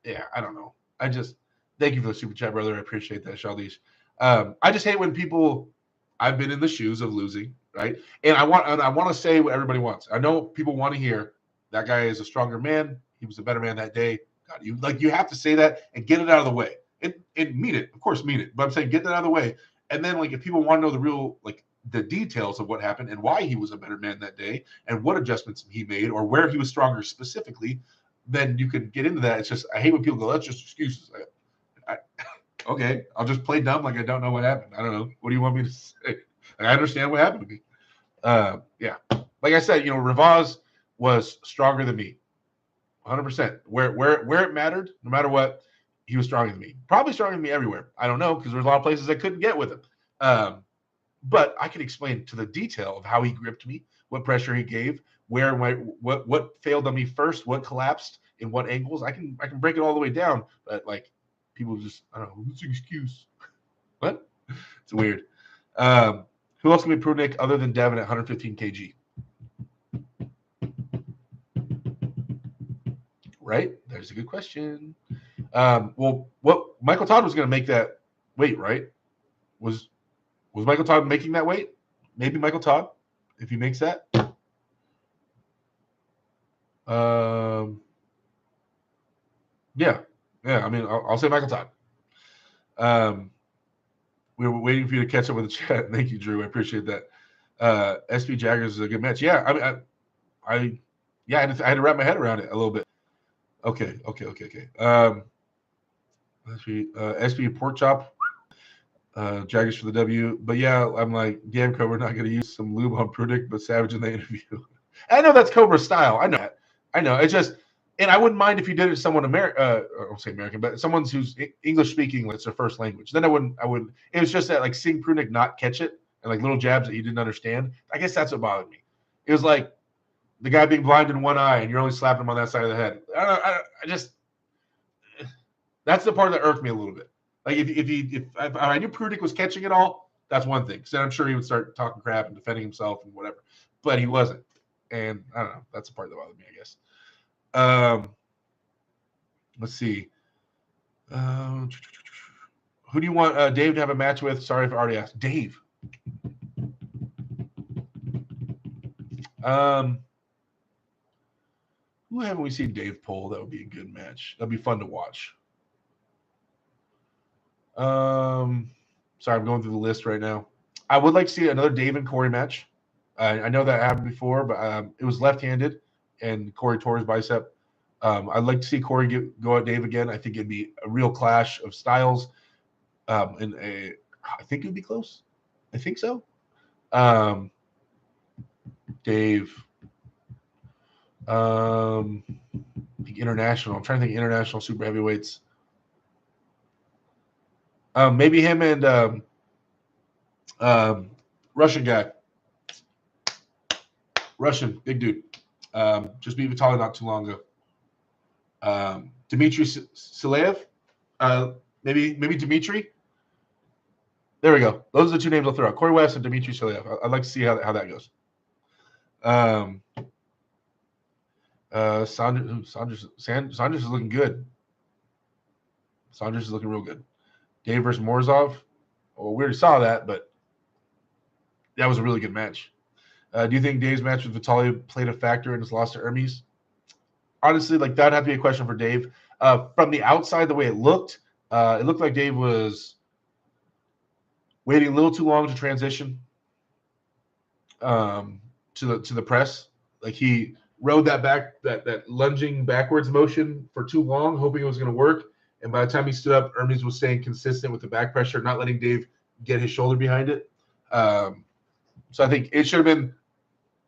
Yeah, I don't know. I just thank you for the super chat, brother. I appreciate that, Shaldish. I just hate when people. I've been in the shoes of losing, right? And I want to say what everybody wants. I know people want to hear that guy is a stronger man. he was a better man that day. God, you have to say that and get it out of the way. And mean it, of course, mean it. But I'm saying get that out of the way. And then, like, if people want to know the real, like, the details of what happened and why he was a better man that day and what adjustments he made or where he was stronger specifically, then you can get into that. It's just, I hate when people go, that's just excuses. Okay, I'll just play dumb like I don't know what happened. I don't know. What do you want me to say? I understand what happened to me. Yeah. Like I said, Rivaz was stronger than me. 100%. Where it mattered, no matter what, he was stronger than me. Probably stronger than me everywhere. I don't know, because there's a lot of places I couldn't get with him. But I can explain to the detail of how he gripped me, what pressure he gave, what failed on me first, what collapsed in what angles. I can break it all the way down. But, like, people just, I don't know, it's an excuse. What? It's weird. Who else can be Prudnik other than Devin at 115 kg? Right? There's a good question. Well, what Michael Todd was going to make that weight, right? Was Michael Todd making that weight? Maybe Michael Todd, if he makes that. Yeah. I mean, I'll say Michael Todd. We were waiting for you to catch up with the chat. Thank you, Drew. I appreciate that. SP Jaggers is a good match. Yeah, I mean, I had to wrap my head around it a little bit. Okay. SP Pork Chop. Jaggers for the W. But yeah, I'm like, damn, Cobra, not going to use some lube on Prudnik, but Savage in the interview. I know that's Cobra's style. I know that. I know. It's just, and I wouldn't mind if you did it to someone I won't say American, but someone who's English speaking, that's their first language. Then I wouldn't. It was just that, like, seeing Prudnik not catch it and, like, little jabs that he didn't understand. I guess that's what bothered me. It was like the guy being blind in one eye and you're only slapping him on that side of the head. I just, that's the part that irked me a little bit. Like, if I knew Prudnik was catching it all, that's one thing. So I'm sure he would start talking crap and defending himself and whatever. But he wasn't. And I don't know. That's the part that bothered me, I guess. Let's see. Who do you want Dave to have a match with? Sorry if I already asked. Dave. Who haven't we seen Dave pull? That would be a good match. That'd be fun to watch. Sorry, I'm going through the list right now. I would like to see another Dave and Corey match. I know that happened before, but it was left-handed, and Corey tore his bicep. I'd like to see Corey go at Dave again. I think it'd be a real clash of styles. I think it'd be close. I think so. Dave. International. I'm trying to think international super heavyweights. Maybe him and Russian guy. Russian, big dude. Just beat Vitaly not too long ago. Dmitry Silev. Maybe Dmitry. There we go. Those are the two names I'll throw out. Corey West and Dmitry Silev. I'd like to see how that goes. Saunders is looking good. Saunders is looking real good. Dave versus Morozov. Well, we already saw that, but that was a really good match. Do you think Dave's match with Vitaly played a factor in his loss to Hermes? Honestly, like, that'd have to be a question for Dave. From the outside, the way it looked like Dave was waiting a little too long to transition to the press. Like, he rode that lunging backwards motion for too long, hoping it was going to work. And by the time he stood up, Hermes was staying consistent with the back pressure, not letting Dave get his shoulder behind it. So I think it should have been,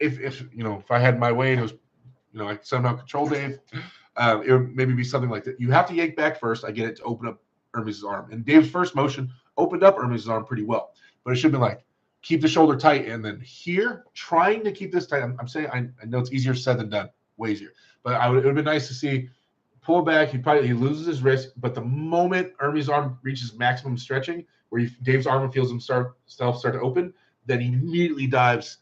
if I had my way and it was, I somehow control Dave, it would maybe be something like that. You have to yank back first. I get it, to open up Hermes' arm. And Dave's first motion opened up Hermes' arm pretty well. But it should have been like, keep the shoulder tight. And then here, trying to keep this tight. I'm saying, I know it's easier said than done, way easier. But it would have been nice to see, pull back. He loses his wrist. But the moment Hermes' arm reaches maximum stretching, where Dave's arm feels himself start to open, then he immediately dives.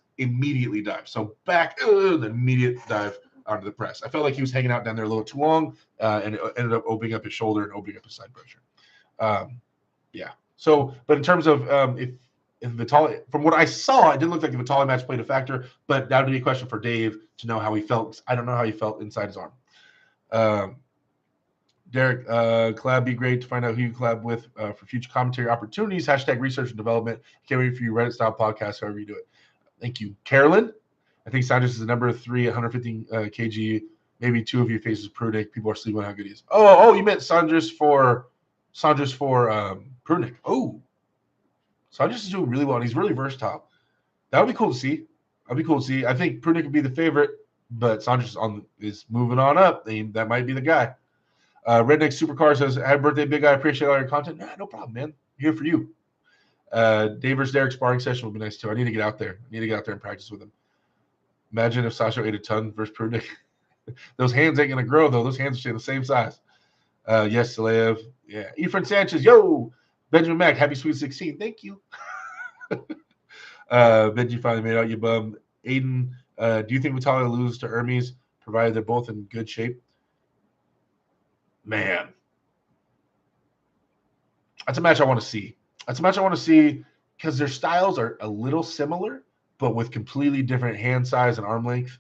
So back, the immediate dive onto the press. I felt like he was hanging out down there a little too long, and it ended up opening up his shoulder and opening up his side pressure. Yeah. So, but in terms of if Vitaly, from what I saw, it didn't look like the Vitaly match played a factor, but that would be a question for Dave to know how he felt. I don't know how he felt inside his arm. Derek, collab be great to find out who you collab with for future commentary opportunities. Hashtag research and development. Can't wait for you Reddit style podcast, however you do it. Thank you. Carolyn, I think Saunders is the number 3, 115 kg. Maybe 2 of you faces Prunick. People are sleeping on how good he is. Oh, you meant Saunders for Prunick. Oh, Saunders is doing really well, and he's really versatile. That would be cool to see. That'd be cool to see. I think Prunick would be the favorite, but Saunders is moving on up. That might be the guy. Redneck Supercar says, happy birthday, big guy. Appreciate all your content. Nah, no problem, man. I'm here for you. Dave versus Derek sparring session would be nice too. I need to get out there. And practice with him. Imagine if Sasha ate a ton versus Prunick. Those hands ain't going to grow, though. Those hands are staying the same size. Yes, Salev. Yeah. Efren Sanchez. Yo. Benjamin Mack. Happy Sweet 16. Thank you. Benji finally made out, you bum. Aiden, do you think Vitaly will lose to Hermes, provided they're both in good shape? Man. That's a match I want to see. Because their styles are a little similar, but with completely different hand size and arm length.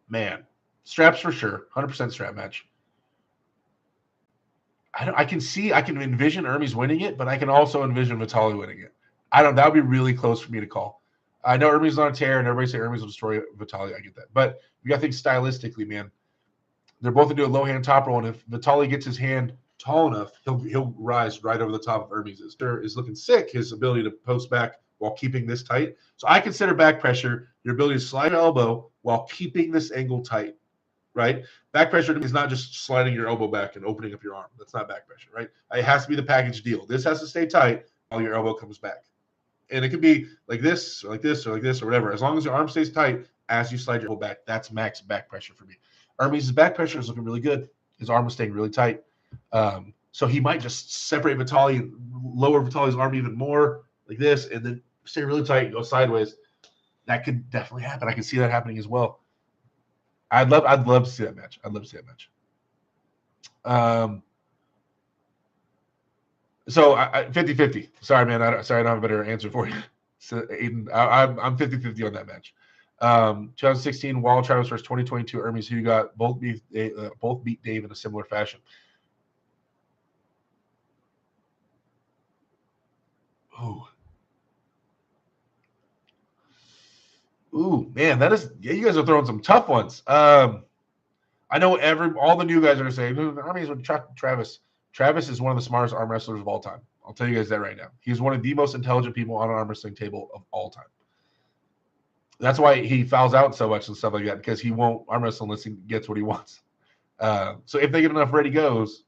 Man. Straps for sure. 100% strap match. I can envision Hermes winning it, but I can also envision Vitaly winning it. That would be really close for me to call. I know Hermes is on a tear, and everybody say Hermes will destroy Vitaly. I get that. But you got to think stylistically, man. They're both going to do a low hand top roll, and if Vitaly gets his hand tall enough, he'll rise right over the top of Hermes's. Is looking sick, his ability to post back while keeping this tight. So I consider back pressure your ability to slide your elbow while keeping this angle tight, right? Back pressure is not just sliding your elbow back and opening up your arm. That's not back pressure, right? It has to be the package deal. This has to stay tight while your elbow comes back. And it could be like this, or like this, or like this, or whatever. As long as your arm stays tight as you slide your elbow back, that's max back pressure for me. Hermes' back pressure is looking really good. His arm was staying really tight. So he might just separate Vitaly and lower Vitaly's arm even more like this, and then stay really tight and go sideways. That could definitely happen. I can see that happening as well. I'd love to see that match. So 50-50. Sorry, man. I don't have a better answer for you. So Aiden, I'm 50-50 on that match. 2016 Wall Travis versus 2022 Hermes, who you got both beat Dave in a similar fashion. Ooh, man, you guys are throwing some tough ones. I know all the new guys are saying Hermes with Travis. Travis is one of the smartest arm wrestlers of all time. I'll tell you guys that right now. He's one of the most intelligent people on an arm wrestling table of all time. That's why he fouls out so much and stuff like that, because he won't arm wrestle unless he gets what he wants. So if they get enough ready goes,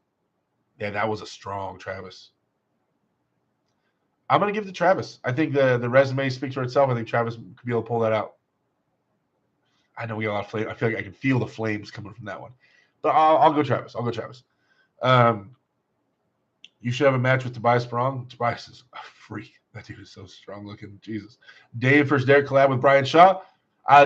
yeah, that was a strong Travis. I'm going to give it to Travis. I think the resume speaks for itself. I think Travis could be able to pull that out. I know we got a lot of flame. I feel like I can feel the flames coming from that one. But I'll go Travis. You should have a match with Tobias Sprong. Tobias is a freak. That dude is so strong looking. Jesus. Dave versus Derek collab with Brian Shaw.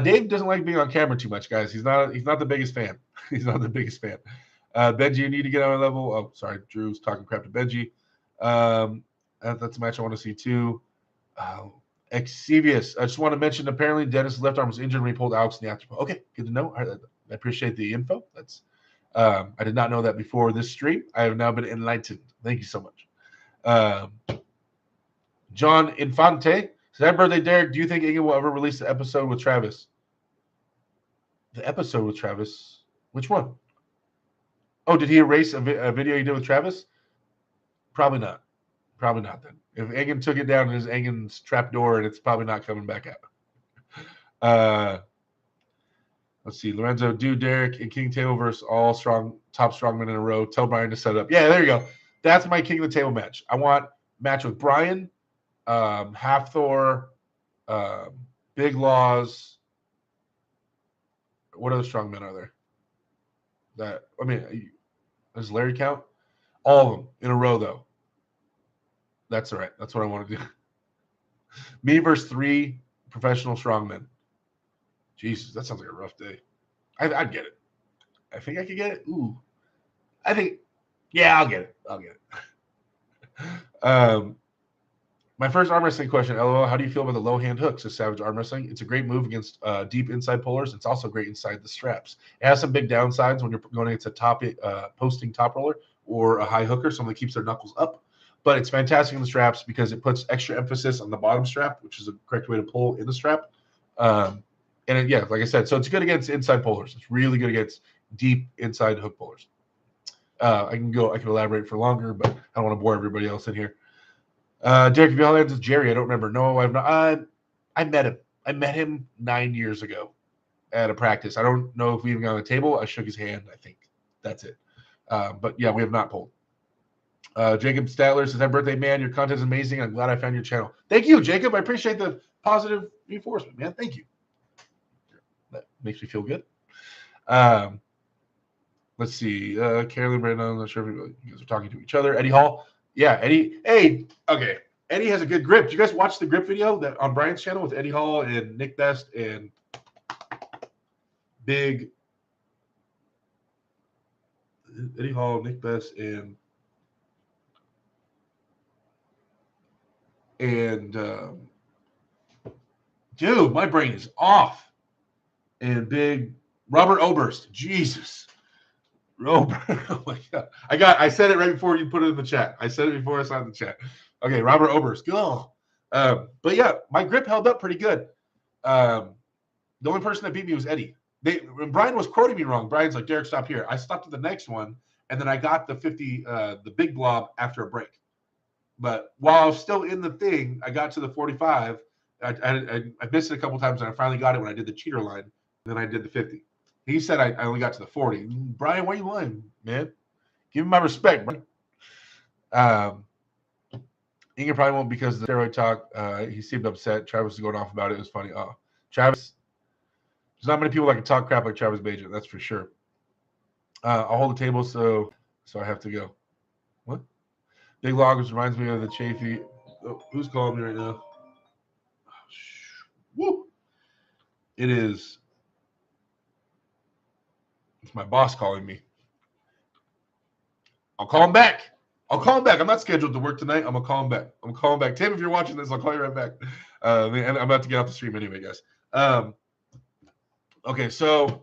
Dave doesn't like being on camera too much, guys. He's not the biggest fan. Benji, you need to get on a level. Oh, sorry. Drew's talking crap to Benji. That's a match I want to see too. Exevius. I just want to mention, apparently Dennis' left arm was injured when he pulled Alex in the after. Okay, good to know. I appreciate the info. I did not know that before this stream. I have now been enlightened. Thank you so much. John Infante. So happy birthday, Derek. Do you think Ingen will ever release the episode with Travis? The episode with Travis? Which one? Oh, did he erase a video he did with Travis? Probably not. Then. If Ingen took it down, it's Engen's trapdoor, and it's probably not coming back out. Let's see. Lorenzo, Derek, and King Table versus all top strongmen in a row. Tell Brian to set it up. Yeah, there you go. That's my King of the Table match. I want match with Brian, Half Thor, Big Laws. What other strongmen are there? Does Larry count? All of them in a row, though. That's all right. That's what I want to do. Me versus 3 professional strongmen. Jesus, that sounds like a rough day. I'd get it. I think I could get it. Ooh. I'll get it. My My first arm wrestling question, LOL, how do you feel about the low hand hooks of Savage arm wrestling? It's a great move against deep inside pullers. It's also great inside the straps. It has some big downsides when you're going against a top posting top roller or a high hooker, someone that keeps their knuckles up. But it's fantastic in the straps because it puts extra emphasis on the bottom strap, which is the correct way to pull in the strap. Yeah, like I said, so it's good against inside pullers. It's really good against deep inside hook pullers. I can elaborate for longer, but I don't want to bore everybody else in here. Derek Villans is Jerry. I don't remember. No, I've not. I met him. I met him 9 years ago at a practice. I don't know if we even got on the table. I shook his hand. I think that's it. But yeah, we have not pulled. Jacob Statler says, "Happy birthday, man! Your content is amazing. I'm glad I found your channel." Thank you, Jacob. I appreciate the positive reinforcement, man. Thank you. That makes me feel good. Let's see. Carolyn, Brandon, I'm not sure if you guys are talking to each other. Eddie Hall. Yeah, Eddie. Hey, okay. Eddie has a good grip. Did you guys watch the grip video that on Brian's channel with Eddie Hall and Nick Best and Big Eddie Hall, Nick Best, and dude, my brain is off. And Big Robert Oberst. Jesus. Robert. Oh my God. I said it right before you put it in the chat. I said it before I saw it in the chat. Okay, Robert Oberst. Go. But yeah, my grip held up pretty good. The only person that beat me was Eddie. Brian was quoting me wrong. Brian's like, Derek, stop here. I stopped at the next one, and then I got the 50, the big blob after a break. But while I was still in the thing, I got to the 45. I missed it a couple times, and I finally got it when I did the cheater line. Then I did the 50. He said I only got to the 40. Brian, why are you lying, man? Give him my respect, Brian. Inga probably won't because the steroid talk. He seemed upset. Travis was going off about it. It was funny. Oh, Travis. There's not many people that can talk crap like Travis Bajan. That's for sure. I'll hold the table, so I have to go. What? Big Loggers reminds me of the Chafee. Oh, who's calling me right now? Woo! It is. It's my boss calling me. I'll call him back. I'm not scheduled to work tonight. I'm going to call him back. Tim, if you're watching this, I'll call you right back. And I'm about to get off the stream anyway, guys. Okay, so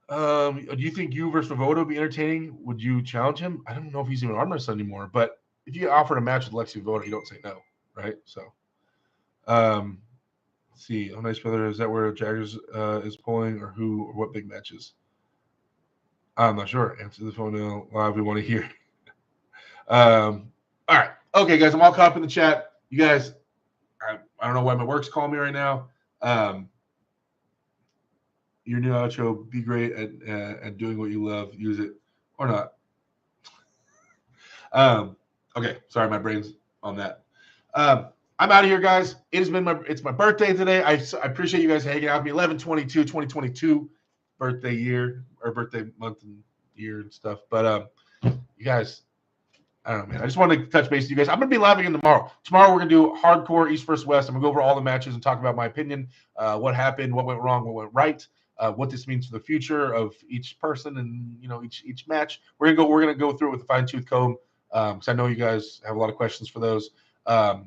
do you think you versus Voto would be entertaining? Would you challenge him? I don't know if he's even arm wrestling anymore, but if you offered a match with Lexi Voto, you don't say no, right? So, let's see. Oh, nice brother. Is that where Jaggers is pulling, or who, or what big matches? I'm not sure. Answer the phone now live. We want to hear. All right. Okay, guys. I'm all caught up in the chat. You guys, I don't know why my work's calling me right now. Your new outro, be great at doing what you love. Use it or not. Okay. Sorry, my brain's on that. I'm out of here, guys. It's my birthday today. I appreciate you guys hanging out with me. 11/22/2022 birthday year or birthday month and year and stuff. But you guys, I don't know, man. I just wanted to touch base with you guys. I'm gonna be live again tomorrow. Tomorrow we're gonna do hardcore East versus West. I'm gonna go over all the matches and talk about my opinion, what happened, what went wrong, what went right, what this means for the future of each person and each match. We're gonna go through it with a fine-tooth comb because I know you guys have a lot of questions for those. But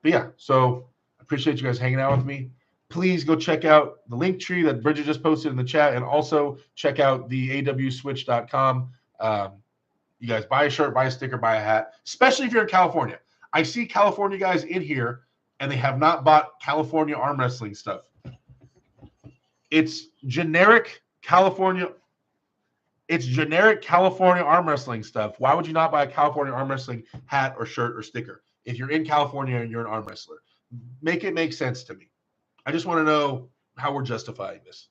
yeah, so I appreciate you guys hanging out with me. Please go check out the link tree that Bridget just posted in the chat, and also check out the awswitch.com. You guys buy a shirt, buy a sticker, buy a hat, especially if you're in California. I see California guys in here, and they have not bought California arm wrestling stuff. It's generic California. It's generic California arm wrestling stuff. Why would you not buy a California arm wrestling hat or shirt or sticker if you're in California and you're an arm wrestler? Make it make sense to me. I just want to know how we're justifying this.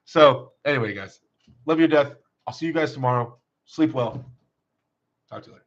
So anyway, guys, love you to death. I'll see you guys tomorrow. Sleep well. Talk to you later.